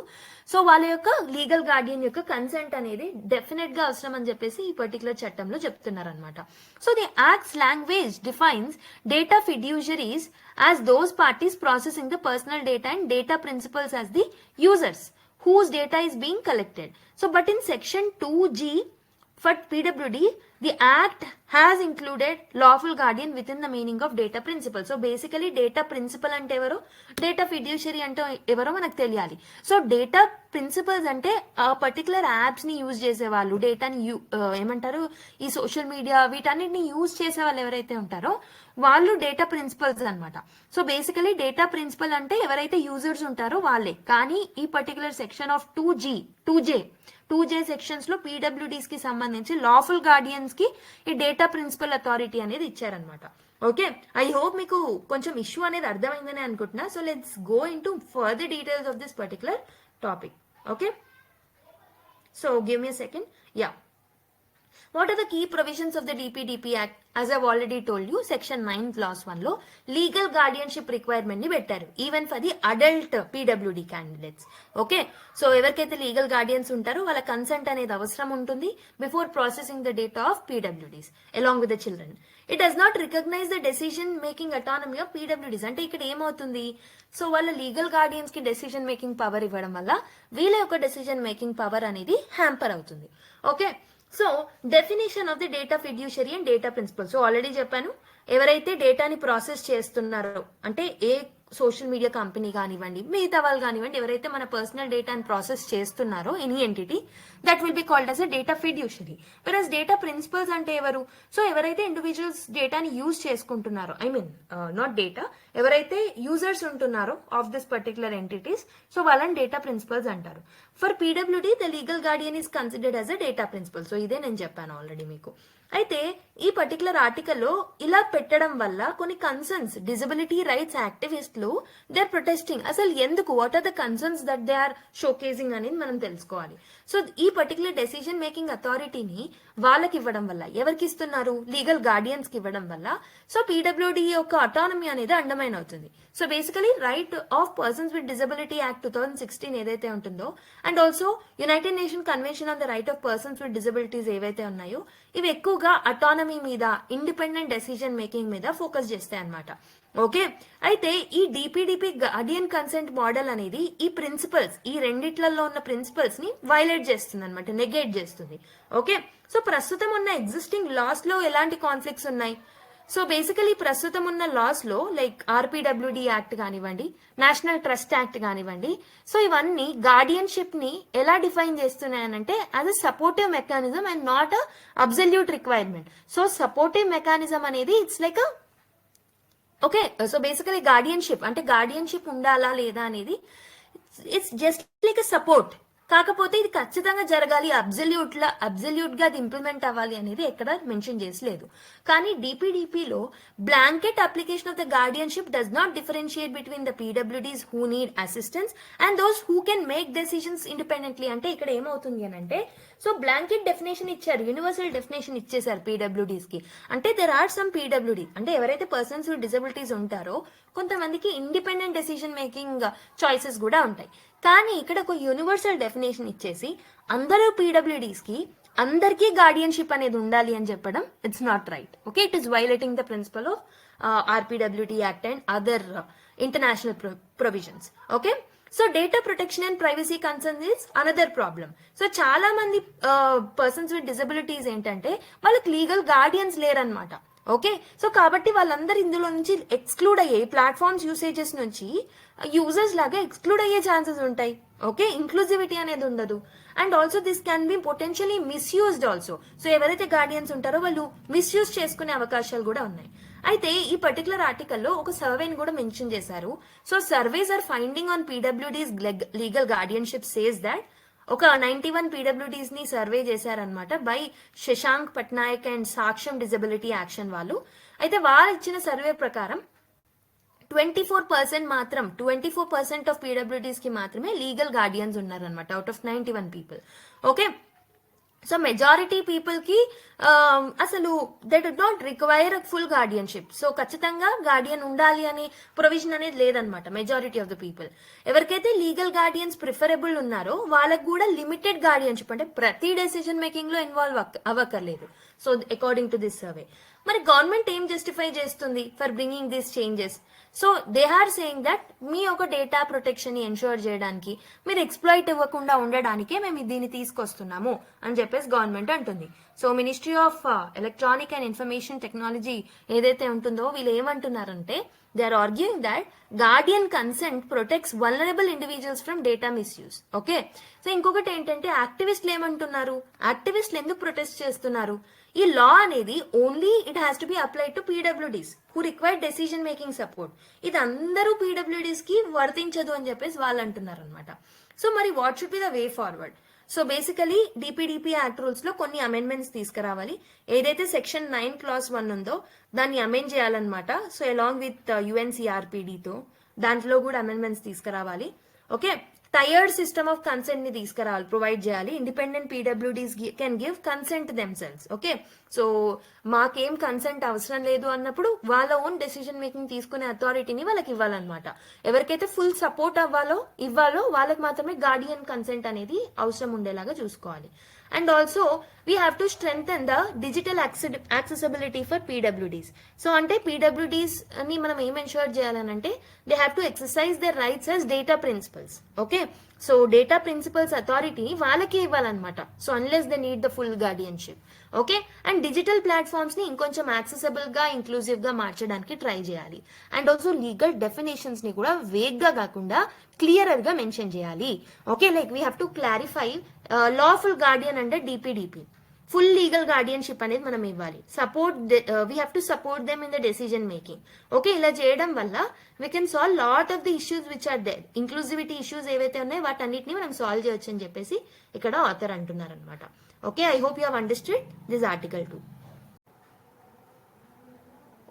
సో వాళ్ళ యొక్క లీగల్ గార్డియన్ యొక్క కన్సెంట్ అనేది డెఫినెట్ గా అవసరం అని చెప్పేసి ఈ పర్టికులర్ చట్టంలో చెప్తున్నారు అనమాట. So the act's language defines data fiduciaries as those parties processing the personal data and data principals as the users whose data is being collected. So but in section 2G for PWD the act has included lawful guardian within the meaning of data principal. So basically data principal ante evaru, data fiduciary ante evaro manaku teliyali. So data principals ante a particular apps ni use chese vallu, data ni emantaru ee social media వీటన్నిటిని use చేసే వాళ్ళు ఎవరైతే ఉంటారో వాళ్ళు data principles అనమాట. So basically data principal అంటే ఎవరైతే users ఉంటారో వాళ్ళే. కానీ ఈ particular section of 2J sections లో పీడబ్ల్యూడీస్ కి సంబంధించి లాఫుల్ గార్డియన్స్ కి ఈ డేటా ప్రిన్సిపల్ అథారిటీ అనేది ఇచ్చారనమాట. ఓకే, ఐ హోప్ మీకు కొంచెం ఇష్యూ అనేది అర్థమైందని అనుకుంటున్నా. So let's go in to further details of this particular topic. Okay, so give me a second. Yeah. What are the key provisions of the DPDP Act? As I've already told you, Section 9 Clause 1 లో legal guardianship requirement ని పెట్టారు even for the adult పీడబ్ల్యూడి candidates. Okay, so ఎవరికైతే legal guardians ఉంటారో వాళ్ళ consent అనేది అవసరం ఉంటుంది before processing the data of PwDs along with the children. It does not recognise the decision making autonomy of PwDs. అంటే ఇక్కడ ఏమవుతుంది, సో వాళ్ళ లీగల్ గార్డియన్స్ కి డెసిషన్ మేకింగ్ పవర్ ఇవ్వడం వల్ల వీళ్ళ యొక్క డెసిషన్ మేకింగ్ పవర్ అనేది హ్యాంపర్ అవుతుంది. Okay, so definition of the data fiduciary and data principal. So already చెప్పాను, ఎవరైతే డేటాని ప్రాసెస్ చేస్తున్నారో అంటే ఏ సోషల్ మీడియా కంపెనీ కానివ్వండి, మిగతా వాళ్ళు కానివ్వండి, ఎవరైతే మన పర్సనల్ డేటాని ప్రాసెస్ చేస్తున్నారో any entity, that will be called as a data fiduciary. Versus data principals అంటే ఎవరు, సో ఎవరైతే ఇండివిజువల్స్ డేటాని యూజ్ చేసుకుంటున్నారో, ఐ మీన్ నాట్ డేటా, ఎవరైతే యూజర్స్ ఉంటున్నారో of this particular entities, so వాళ్ళని డేటా ప్రిన్సిపల్స్ అంటారు. ఫర్ పీడబ్ల్యూడి the legal guardian is considered as a data principal. So ఇదే నేను చెప్పాను ఆల్రెడీ మీకు. అయితే ఈ పర్టికులర్ ఆర్టికల్లో ఇలా పెట్టడం వల్ల కొన్ని కన్సర్న్స్ డిజబిలిటీ రైట్స్ యాక్టివిస్టులు దే ఆర్ ప్రొటెస్టింగ్. అసలు ఎందుకు, what are the concerns that they are showcasing అనేది మనం తెలుసుకోవాలి. సో ఈ పర్టికులర్ డెసిషన్ మేకింగ్ అథారిటీని వాళ్ళకి ఇవ్వడం వల్ల, ఎవరికి ఇస్తున్నారు, లీగల్ గార్డియన్స్ కి ఇవ్వడం వల్ల, సో పీడబ్ల్యూడి యొక్క అటానమీ అనేది అండర్మైన్ అవుతుంది. So basically right of persons with disability act 2016 ఏదైతే ఉంటుందో, and also United nation convention on the right of persons with disabilities ఏవైతే ఉన్నాయో, ఇవి ఎక్కువగా అటానమీ మీద, ఇండిపెండెంట్ డెసిషన్ మేకింగ్ మీద ఫోకస్ చేస్తాయి అన్నమాట. ఓకే, అయితే ఈ డిపిడిపి గార్డియన్ కన్సెంట్ మోడల్ అనేది ఈ ప్రిన్సిపల్స్, ఈ రెండిట్లలో ఉన్న ప్రిన్సిపల్స్ ని వైలేట్ చేస్తుంది అనమాట, నెగేట్ చేస్తుంది. ఓకే, సో ప్రస్తుతం ఉన్న ఎగ్జిస్టింగ్ లాస్ లో ఎలాంటి కాన్ఫ్లిక్ట్స్ ఉన్నాయి, సో బేసికలీ ప్రస్తుతం ఉన్న లాస్ లో లైక్ ఆర్పిడబ్ల్యూడి యాక్ట్ కానివ్వండి, నేషనల్ ట్రస్ట్ యాక్ట్ కానివ్వండి, సో ఇవన్నీ గార్డియన్షిప్ ని ఎలా డిఫైన్ చేస్తున్నాయనంటే as a supportive mechanism and not a absolute requirement. So supportive mechanism అనేది it's like a okay, so basically guardianship అంటే గార్డియన్షిప్ ఉండాలా లేదా అనేది it's just like a support. కాకపోతే ఇది ఖచ్చితంగా జరగాలి, అబ్జల్యూట్ గా అది ఇంప్లిమెంట్ అవ్వాలి అనేది ఎక్కడ మెన్షన్ చేసలేదు. కానీ డిపిడిపిలో blanket application of the guardianship does not differentiate between the PwDs who need assistance and those who can make decisions independently. అంటే ఇక్కడ ఏమవుతుంది అని అంటే, సో బ్లాంకెట్ డెఫినేషన్ ఇచ్చారు, యూనివర్సల్ డెఫినేషన్ ఇచ్చేసారు పీడబ్ల్యూడీస్ కి. అంటే దెర్ ఆర్ సమ్ పీడబ్ల్యూడీ అంటే ఎవరైతే పర్సన్స్ విత్ డిజబిలిటీస్ ఉంటారో కొంతమందికి ఇండిపెండెంట్ డెసిషన్ మేకింగ్ చాయిసెస్ కూడా ఉంటాయి. కానీ ఇక్కడ ఒక యూనివర్సల్ డెఫినేషన్ ఇచ్చేసి అందరూ పీడబ్ల్యూడీస్ కి అందరికీ గార్డియన్షిప్ అనేది ఉండాలి అని చెప్పడం it's not right. Okay, it is violating the principle of RPWD act and other international provisions. Okay, so data protection and privacy concern is another problem. So చాలా మంది పర్సన్స్ విత్ డిజబిలిటీస్ ఏంటంటే వాళ్ళకి legal guardians లేరనమాట. Okay, so కాబట్టి వాళ్ళందరూ ఇందులో నుంచి exclude అయ్యే, ప్లాట్ఫామ్స్ యూసేజెస్ నుంచి యూజర్స్ లాగా ఎక్స్క్లూడ్ అయ్యే ఛాన్సెస్ ఉంటాయి. ఓకే, ఇంక్లూజివిటీ అనేది ఉండదు. And also this can be potentially misused also. So ఎవరైతే గార్డియన్స్ ఉంటారో వాళ్ళు మిస్యూజ్ చేసుకునే అవకాశాలు కూడా ఉన్నాయి. అయితే ఈ పర్టికులర్ ఆర్టికల్లో ఒక సర్వేని కూడా మెన్షన్ చేశారు. So surveys are finding on PWDs legal guardianship says that ఒక 91 పీడబ్ల్యూడీస్ ని సర్వే చేశారనమాట by Shashank Patnaik and Saksham disability action వాళ్ళు. అయితే వాళ్ళు ఇచ్చిన సర్వే ప్రకారం 24% ఆఫ్ పీడబ్ల్యూడీస్ కి మాత్రమే లీగల్ గార్డియన్స్ ఉన్నారనమాట out of 91 people. Okay, so majority people కి అసలు they do not require full guardianship. So ఖచ్చితంగా గార్డియన్ ఉండాలి అనే ప్రొవిజన్ అనేది లేదనమాట మెజారిటీ ఆఫ్ ద పీపుల్. ఎవరికైతే లీగల్ గార్డియన్స్ ప్రిఫరబుల్ ఉన్నారో వాళ్ళకు కూడా లిమిటెడ్ గార్డియన్షిప్ అంటే ప్రతి డెసిషన్ మేకింగ్ లో ఇన్వాల్వ్ అవ్వక్కర్లేదు. So according to this survey, మరి గవర్నమెంట్ ఏం జస్టిఫై చేస్తుంది for bringing these changes? So they are saying that మీ ఒక డేటా ప్రొటెక్షన్ ని ఎన్షూర్ చేయడానికి, మీరు ఎక్స్ప్లాయిట్ ఇవ్వకుండా ఉండడానికే మేము దీన్ని తీసుకొస్తున్నాము అని చెప్పేసి గవర్నమెంట్ అంటుంది. So ministry of electronic and information technology ఏదైతే ఉంటుందో వీళ్ళు ఏమంటున్నారంటే they are arguing that guardian consent protects vulnerable individuals from data misuse. Okay, so ఇంకొకటి ఏంటంటే యాక్టివిస్టులు ఏమంటున్నారు, యాక్టివిస్టులు ఎందుకు ప్రొటెస్ట్ చేస్తున్నారు? ఈ లా అనేది only it has to be applied to PWDs who require decision making support. ఇది అందరూ పీడబ్ల్యూడీస్ కి వర్తించదు అని చెప్పేసి వాళ్ళు అంటున్నారు అనమాట. సో మరి what should be the way forward? So basically DPDP act rules లో కొన్ని అమెండ్మెంట్స్ తీసుకురావాలి. ఏదైతే సెక్షన్ 9 క్లాస్ 1 ఉందో దాన్ని అమెండ్ చేయాలన్నమాట. సో అలాంగ్ విత్ యుఎన్సిఆర్పిడితో దాంట్లో కూడా అమెండ్మెంట్స్ తీసుకురావాలి. Okay, tired system of consent ని తీసుకురావాలి, ప్రొవైడ్ చేయాలి. Independent PWDs can give consent themselves. Okay, so మాకేం కన్సెంట్ అవసరం లేదు అన్నప్పుడు వాళ్ళ ఓన్ డెసిషన్ మేకింగ్ తీసుకునే అథారిటీని వాళ్ళకి ఇవ్వాలన్నమాట. ఎవరికైతే ఫుల్ సపోర్ట్ ఇవ్వాలో వాళ్ళకి మాత్రమే గార్డియన్ కన్సెంట్ అనేది అవసరం ఉండేలాగా చూసుకోవాలి. And also we have to strengthen the digital accessibility for PwDs. So అంటే పీడబ్ల్యూడీస్ ని మనం ఏం ఎన్షూర్ చేయాలనంటే they have to exercise their rights as data principals. Okay, so data principals authority వాళ్ళకి ఇవ్వాలన్నమాట. So unless they need the full guardianship. Okay, and digital platforms ని ఇంకొంచెం accessible గా ఇంక్లూజివ్ గా మార్చడానికి ట్రై చేయాలి. అండ్ ఆల్సో లీగల్ డెఫినేషన్స్ ని కూడా వేగ్ గా కాకుండా క్లియరర్ గా మెన్షన్ చేయాలి. Okay, like we have to clarify lawful guardian అంటే డిపిడిపి, ఫుల్ లీగల్ గార్డియన్షిప్ అనేది మనం ఇవ్వాలి. We have to support them in the decision making. Okay, ఇలా చేయడం వల్ల we can solve lot of the issues which are there. Inclusivity issues ఏవైతే ఉన్నాయో వాటన్నిటిని మనం సాల్వ్ చేయొచ్చు అని చెప్పేసి ఇక్కడ ఆథర్ అంటున్నారు అనమాట. Okay, I hope you have understood this article 2.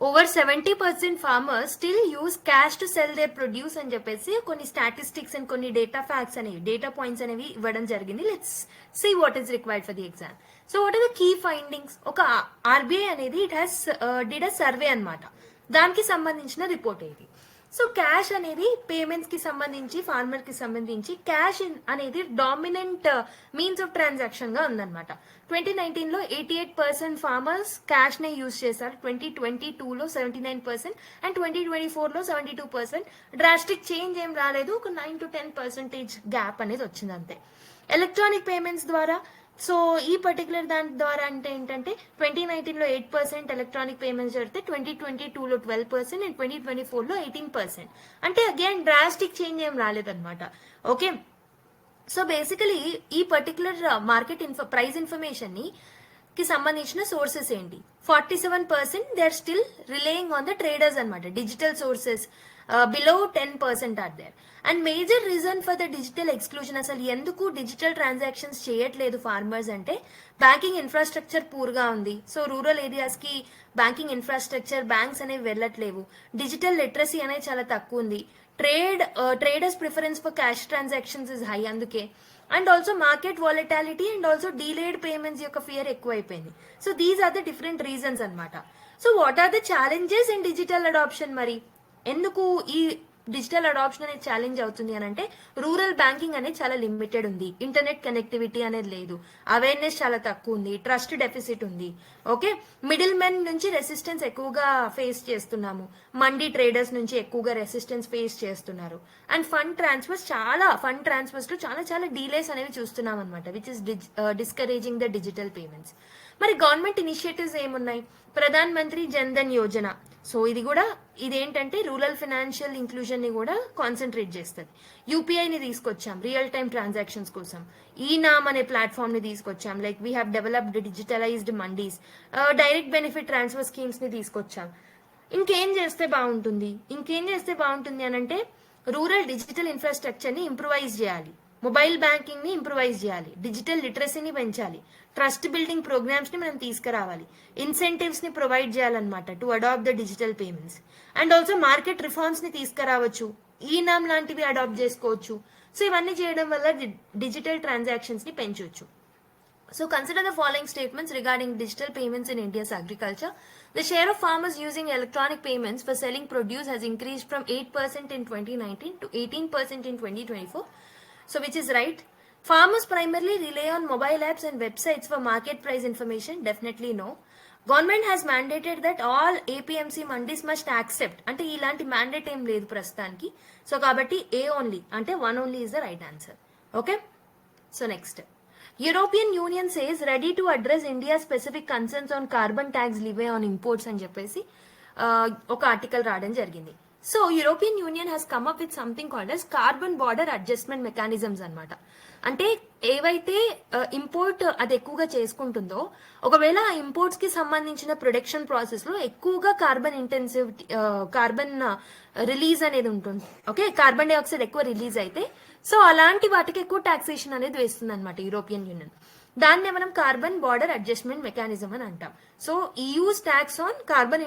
Over 70% farmers still use cash to sell their produce అని చెప్పేసి కొన్ని స్టాటిస్టిక్స్ అండ్ కొన్ని డేటా ఫ్యాక్ట్స్ అనేవి, డేటా పాయింట్స్ అనేవి ఇవ్వడం జరిగింది. Let's see what is required for the exam. So what are the key findings? ఒక RBI అనేది it has did a survey అనమాట, దానికి సంబంధించిన రిపోర్ట్ ఇది. సో క్యాష్ అనేది పేమెంట్స్ కి సంబంధించి, ఫార్మర్ కి సంబంధించి క్యాష్ అనేది డామినెంట్ మీన్స్ ఆఫ్ ట్రాన్సాక్షన్ గా ఉందన్నమాట. 2019 లో 88% ఫార్మర్స్ క్యాష్ నే యూజ్ చేశారు, 2022 లో 79% అండ్ 2024 లో 72%. డ్రాస్టిక్ చేంజ్ ఏం రాలేదు, ఒక 9 to 10% గ్యాప్ అనేది వచ్చింది అంతే. ఎలక్ట్రానిక్ పేమెంట్స్ ద్వారా, సో ఈ పర్టికులర్ దాని ద్వారా అంటే ఏంటంటే 2019 లో 8% ఎలక్ట్రానిక్ పేమెంట్స్ జరిగితే 2022 లో 12% అండ్ 2024 లో 18%. అంటే అగైన్ డ్రాస్టిక్ చేంజ్ ఏం రాలేదన్నమాట. ఓకే, సో బేసికలీ ఈ పర్టికులర్ మార్కెట్ ప్రైస్ ఇన్ఫర్మేషన్ కి సంబంధించిన సోర్సెస్ ఏంటి? 47% they are still relying on the traders అనమాట. Digital sources below 10% are there. And major reason for the digital exclusion, అసలు ఎందుకు డిజిటల్ ట్రాన్సాక్షన్స్ చేయట్లేదు ఫార్మర్స్ అంటే బ్యాంకింగ్ ఇన్ఫ్రాస్ట్రక్చర్ పూర్గా ఉంది. సో రూరల్ ఏరియాస్ కి బ్యాంకింగ్ ఇన్ఫ్రాస్ట్రక్చర్, బ్యాంక్స్ అనేవి వెళ్ళట్లేవు. డిజిటల్ లిటరసీ అనేది చాలా తక్కువ ఉంది. Traders preference for cash transactions is high అందుకే. And also market volatility and also delayed payments యొక్క ఫియర్ ఎక్కువైపోయింది. So these are the different reasons అనమాట. So what are the challenges in digital adoption? మరి ఎందుకు ఈ డిజిటల్ అడాప్షన్ అనేది challenge అవుతుంది అని అంటే రూరల్ బ్యాంకింగ్ అనేది చాలా లిమిటెడ్ ఉంది, ఇంటర్నెట్ కనెక్టివిటీ అనేది లేదు, అవేర్నెస్ చాలా తక్కువ ఉంది, ట్రస్ట్ డెఫిసిట్ ఉంది. ఓకే, మిడిల్ మెన్ నుంచి రెసిస్టెన్స్ ఎక్కువగా ఫేస్ చేస్తున్నాము, మండీ ట్రేడర్స్ నుంచి ఎక్కువగా రెసిస్టెన్స్ ఫేస్ చేస్తున్నారు. అండ్ ఫండ్ ట్రాన్స్ఫర్స్ లో చాలా డీలేస్ అనేవి చూస్తున్నాం అనమాట, which is discouraging the digital payments. మరి గవర్నమెంట్ ఇనిషియేటివ్స్ ఏమున్నాయి? ప్రధాన్ మంత్రి జన్ ధన్ యోజన. సో ఇదేంటంటే రూరల్ ఫైనాన్షియల్ ఇంక్లూజన్ ని కూడా కాన్సన్ట్రేట్ చేస్తుంది. యూపీఐని తీసుకొచ్చాం రియల్ టైమ్ ట్రాన్సాక్షన్స్ కోసం. ఈనామ్ అనే ప్లాట్ఫామ్ ని తీసుకొచ్చాం. Like we have developed digitalised mandis, direct benefit transfer schemes ని తీసుకొచ్చాం. ఇంకేం చేస్తే బాగుంటుంది అని అంటే రూరల్ డిజిటల్ ఇన్ఫ్రాస్ట్రక్చర్ ని ఇంప్రూవైజ్ చేయాలి, మొబైల్ బ్యాంకింగ్ ని ఇంప్రూవైజ్ చేయాలి, డిజిటల్ లిటరసీని పెంచాలి, ట్రస్ట్ బిల్డింగ్ ప్రోగ్రామ్స్ ని మనం తీసుకురావాలి, ఇన్సెంటివ్స్ ని ప్రొవైడ్ చేయాలన్నమాట to adapt the digital payments. And also market reforms ని తీసుకురావచ్చు, ఈనామ్ లాంటివి అడాప్ట్ చేసుకోవచ్చు. సో ఇవన్నీ చేయడం వల్ల డిజిటల్ ట్రాన్సాక్షన్స్ ని పెంచవచ్చు. So consider the following statements regarding digital payments in India's agriculture. The share of farmers using electronic payments for selling produce has increased from 8% in 2019 to 18% in 2024. So which is right? Farmers primarily rely on mobile apps and websites for market price information. Definitely no. Government has mandated that all APMC mandis must accept. అంటే ఇలాంటి mandate ఏం లేదు ప్రస్తుతానికి. So కాబట్టి A only అంటే 1 only is the right answer. Okay? So next. European Union says ready to address India's specific concerns on carbon tax levy on imports అని చెప్పేసి ఒక ఆర్టికల్ రావడం జరిగింది. So European union has come up with something called as carbon border adjustment mechanisms అనమాట. అంటే ఏవైతే import అది ఎక్కువగా చేసుకుంటుందో ఒకవేళ ఆ ఇంపోర్ట్స్ కి సంబంధించిన ప్రొడక్షన్ ప్రాసెస్ లో ఎక్కువగా కార్బన్ రిలీజ్ అనేది ఉంటుంది. ఓకే, కార్బన్ డైఆక్సైడ్ ఎక్కువ రిలీజ్ అయితే సో అలాంటి వాటికి ఎక్కువ టాక్సేషన్ అనేది వేస్తుంది అనమాట యూరోపియన్ యూనియన్. దాన్నే మనం కార్బన్ బార్డర్ అడ్జస్ట్మెంట్ మెకానిజం అని అంటాం. So EU's tax on carbon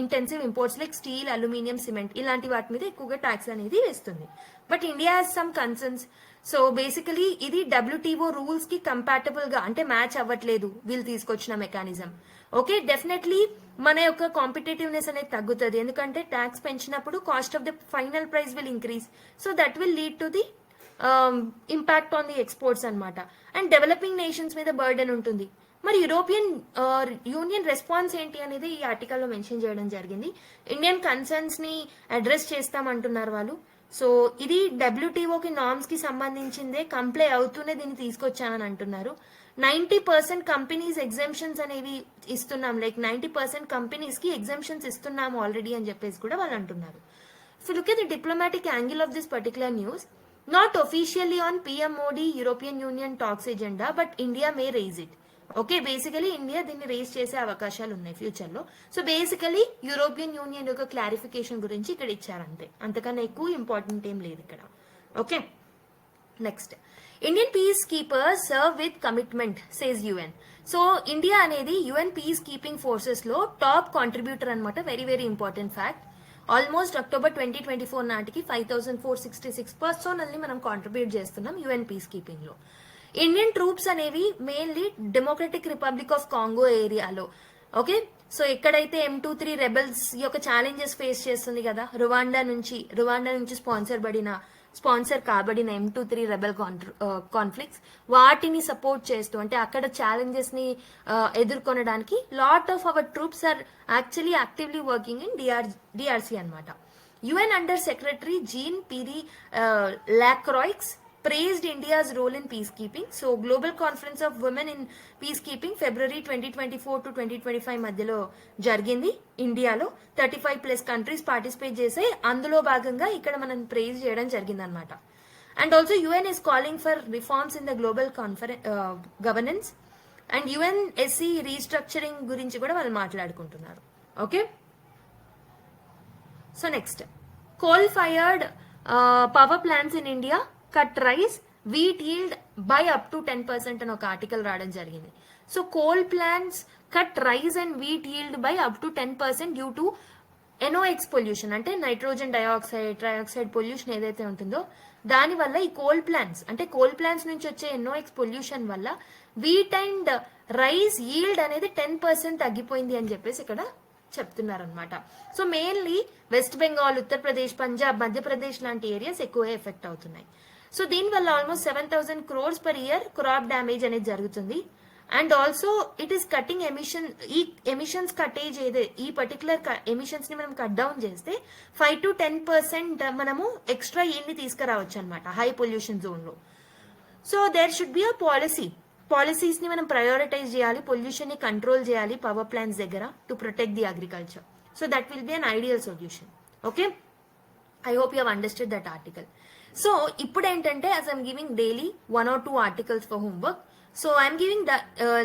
intensive imports like steel, aluminium, cement ఇలాంటి వాటి మీద ఎక్కువగా ట్యాక్స్ అనేది వేస్తుంది. But India has some concerns. So basically ఇది WTO రూల్స్ కి కంపాటబుల్ గా అంటే మ్యాచ్ అవ్వట్లేదు వీళ్ళు తీసుకొచ్చిన మెకానిజం. ఓకే, డెఫినెట్లీ మన యొక్క కాంపిటేటివ్నెస్ అనేది తగ్గుతుంది, ఎందుకంటే ట్యాక్స్ పెంచినప్పుడు cost of the final price will increase. So that will lead to the impact on the exports అనమాట. అండ్ డెవలపింగ్ నేషన్స్ మీద బర్డెన్ ఉంటుంది. మరి యూరోపియన్ యూనియన్ రెస్పాన్స్ ఏంటి అనేది ఈ ఆర్టికల్లో మెన్షన్ చేయడం జరిగింది. ఇండియన్ కన్సర్న్స్ ని అడ్రస్ చేస్తామంటున్నారు వాళ్ళు. సో ఇది WTOకి నార్మ్స్ కి సంబంధించిందే, కంప్లై అవుతూనే దీన్ని తీసుకొచ్చానని అంటున్నారు. 90% కంపెనీస్ ఎగ్జామ్షన్స్ అనేవి ఇస్తున్నాం, లైక్ 90% కంపెనీస్ కి ఎగ్జామ్షన్స్ ఇస్తున్నాము ఆల్రెడీ అని చెప్పేసి కూడా వాళ్ళు అంటున్నారు. If you look at the diplomatic angle of this particular news, not officially on PM Modi European Union talks agenda, but India may raise it. Okay, basically India దీన్ని race చేసే అవకాశాలు ఉన్నాయి ఫ్యూచర్ లో. సో బేసికలీ యూరోపియన్ యూనియన్ యొక్క clarification గురించి ఇక్కడ ఇచ్చారంతే, అంతకన్నా ఎక్కువ ఇంపార్టెంట్ ఏం లేదు ఇక్కడ. Okay, next, Indian piece keepers serve with commitment says UN. So India అనేది UN పీస్ కీపింగ్ ఫోర్సెస్ లో టాప్ కాంట్రిబ్యూటర్ అనమాట. Very very important fact. Almost October 2024 నాటికి 5466 పర్సనల్ని మనం కాంట్రిబ్యూట్ చేస్తున్నాం UN పీస్ కీపింగ్ లో. ఇండియన్ ట్రూప్స్ అనేవి mainly democratic republic of Congo ఏరియాలో. Okay, so ఎక్కడైతే M23 రెబెల్స్ యొక్క ఛాలెంజెస్ ఫేస్ చేస్తుంది కదా, రువాండా నుంచి స్పాన్సర్ కాబడిన M23 రెబెల్ కాన్ఫ్లిక్ట్స్, వాటిని సపోర్ట్ చేస్తూ అంటే అక్కడ ఛాలెంజెస్ ని ఎదుర్కొనడానికి lot of our troops are actually actively working in DRC అనమాట. UN under secretary Jean Pierre Lacroix praised India's role in peacekeeping. So Global Conference of Women in Peacekeeping February 2024 to 2025 మధ్యలో జరిగింది ఇండియాలో. 35+ countries participate చేసే అందులో భాగంగా ఇక్కడ మనం praise చేయడం జరిగింది అనమాట. And also UN is calling for reforms in the global governance and UNSC restructuring గురించి కూడా వాళ్ళు మాట్లాడుకుంటున్నారు. Okay, so next, coal fired power plants in India cut rice wheat yield by up to 10% అని ఒక article రావడం జరిగింది. So coal plants cut rice and wheat yield by up to 10% due to NOx pollution, అంటే nitrogen trioxide pollution ఏదైతే ఉంటుందో దానివల్ల ఈ coal plants నుంచి వచ్చే NOx పొల్యూషన్ వల్ల వీట్ అండ్ రైస్ yield అనేది 10% తగ్గిపోయింది అని చెప్పేసి ఇక్కడ చెప్తున్నారనమాట. So mainly west Bengal, Uttar Pradesh, Punjab, Madhya Pradesh లాంటి ఏరియాస్ ఎక్కువ ఎఫెక్ట్ అవుతున్నాయి. సో దీనివల్ల almost 7,000 crores per year crop damage అనేది జరుగుతుంది. And also it is cutting ఈ ఎమిషన్స్ కటేజ్ ఈ పర్టికులర్ ఎమిషన్స్ ని మనం కట్ డౌన్ చేస్తే 5 to 10% మనము ఎక్స్ట్రా yield ని తీసుకురావచ్చు అనమాట హై పొల్యూషన్ జోన్ లో. So there should be a policies ని మనం ప్రయారిటైజ్ చేయాలి, పొల్యూషన్ ని కంట్రోల్ చేయాలి పవర్ ప్లాంట్స్ దగ్గర to protect the agriculture. So that will be an ideal solution. Okay, I hope you have understood that article. So ఇప్పుడు ఏంటంటే as I'm giving daily 1 or 2 articles for homework, so I'm giving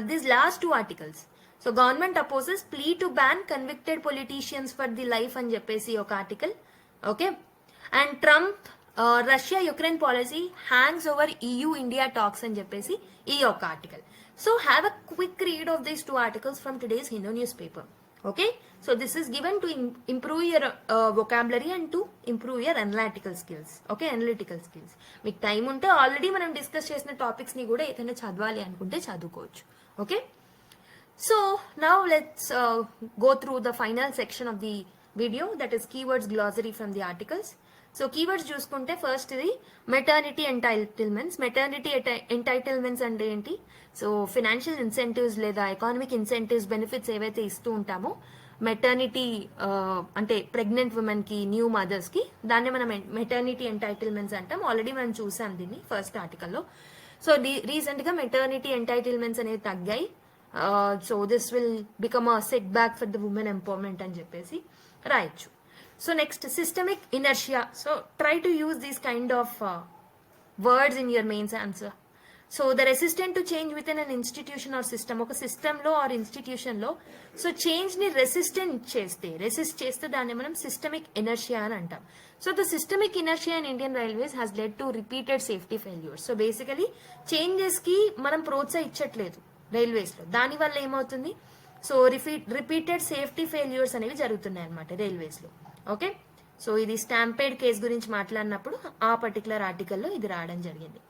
these last 2 articles. So government opposes plea to ban convicted politicians for the life అని చెప్పేసి ఒక article. Okay, and Trump Russia Ukraine policy hangs over EU India talks అని చెప్పేసి ఈ ఒక article. So have a quick read of these 2 articles from today's Hindu newspaper. Okay, so this is given to improve your vocabulary and to improve your analytical skills. Okay, analytical skills. మీకు time ఉంటే already మనం discuss చేసిన topics ని కూడా ఏదైనా చదవాలి అనుకుంటే చదువుకోవచ్చు. Okay, so now let's go through the final section of the video, that is keywords glossary from the articles. So keywords చూసుకుంటే ఫస్ట్ ఇది మెటర్నిటీ ఎంటైటిల్మెంట్స్ అంటే ఏంటి? సో ఫినాన్షియల్ ఇన్సెంటివ్స్ లేదా ఎకానమిక్ ఇన్సెంటివ్స్ బెనిఫిట్స్ ఏవైతే ఇస్తూ ఉంటామో మెటర్నిటీ అంటే pregnant women కి, న్యూ మదర్స్ కి, దాన్ని మనం మెటర్నిటీ ఎంటైటిల్మెంట్స్ అంటాం. ఆల్రెడీ మనం చూసాం దీన్ని ఫస్ట్ ఆర్టికల్లో. సో రీసెంట్ గా మెటర్నిటీ ఎంటైటిల్మెంట్స్ అనేవి తగ్గాయి. So this will become a set back for the women empowerment అని చెప్పేసి రాయొచ్చు. So next systemic inertia. So try to use these kind of words in your mains answer. So the resistant to change with in an institution or system, ఒక సిస్టంలో are ఇన్స్టిట్యూషన్లో so చేంజ్ని resist చేస్తే దాన్ని మనం systemic inertia అని అంటాం. So the systemic inertia in Indian railways has led to repeated safety failures. So basically చేంజెస్కి మనం ప్రోత్సహించట్లేదు రైల్వేస్లో, దానివల్ల ఏమవుతుంది, సో రిపీటెడ్ సేఫ్టీ ఫెయిల్యూర్స్ అనేవి జరుగుతున్నాయి అనమాట రైల్వేస్లో. ఓకే, సో ఇది స్టాంపేడ్ కేస్ గురించి మాట్లాడినప్పుడు ఆ పర్టికులర్ ఆర్టికల్లో ఇది రావడం జరిగింది.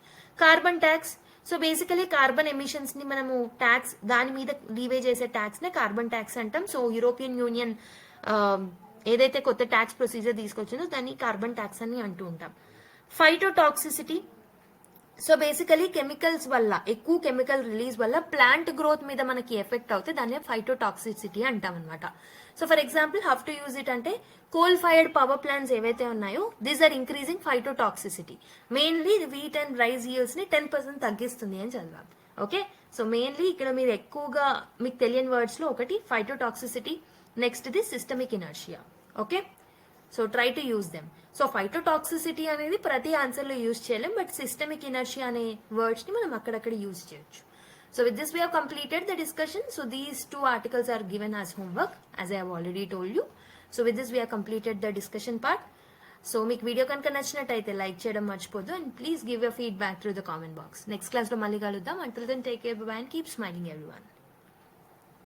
Carbon tax. So basically carbon emissions ని మనము ట్యాక్స్, దాని మీద లీవే చేసే ట్యాక్స్ నే కార్బన్ ట్యాక్స్ అంటాం. సో యూరోపియన్ యూనియన్ ఏదైతే కొత్త ట్యాక్స్ ప్రొసీజర్ తీసుకొచ్చిందో దాన్ని కార్బన్ ట్యాక్స్ అని అంటూ ఉంటాం. ఫైటోటాక్సిసిటీ. సో బేసికలీ కెమికల్స్ వల్ల, ఎక్కువ కెమికల్ రిలీజ్ వల్ల ప్లాంట్ గ్రోత్ మీద మనకి ఎఫెక్ట్ అవుతే దాన్ని ఫైటోటాక్సిసిటీ అంటాం అనమాట. So for example how to use it అంటే, కోల్ ఫైర్డ్ పవర్ ప్లాంట్స్ ఏవైతే ఉన్నాయో these are increasing phytotoxicity. Mainly wheat and rice yields ని 10% తగ్గిస్తుంది అని చదవాలి. ఓకే, సో మెయిన్లీ ఇక్కడ మీరు ఎక్కువగా మీకు తెలియని వర్డ్స్ లో ఒకటి phytotoxicity, next the systemic inertia. Okay, so try to use them. So phytotoxicity అనేది ప్రతి ఆన్సర్లో యూజ్ చేయలేం, బట్ సిస్టమిక్ ఇనర్షియా అనే వర్డ్స్ ని మనం అక్కడక్కడ యూజ్ చేయొచ్చు. So with this we have completed the discussion. So these two articles are given as homework, as I have already told you. So with this we have completed the discussion part. So మీకు video కనుక నచ్చినట్టయితే like చేయడం మర్చిపోద్దు, and please give your feedback through the comment box. Next class లో మళ్ళీ కలుద్దాం. Until then take care, bye and keep smiling everyone.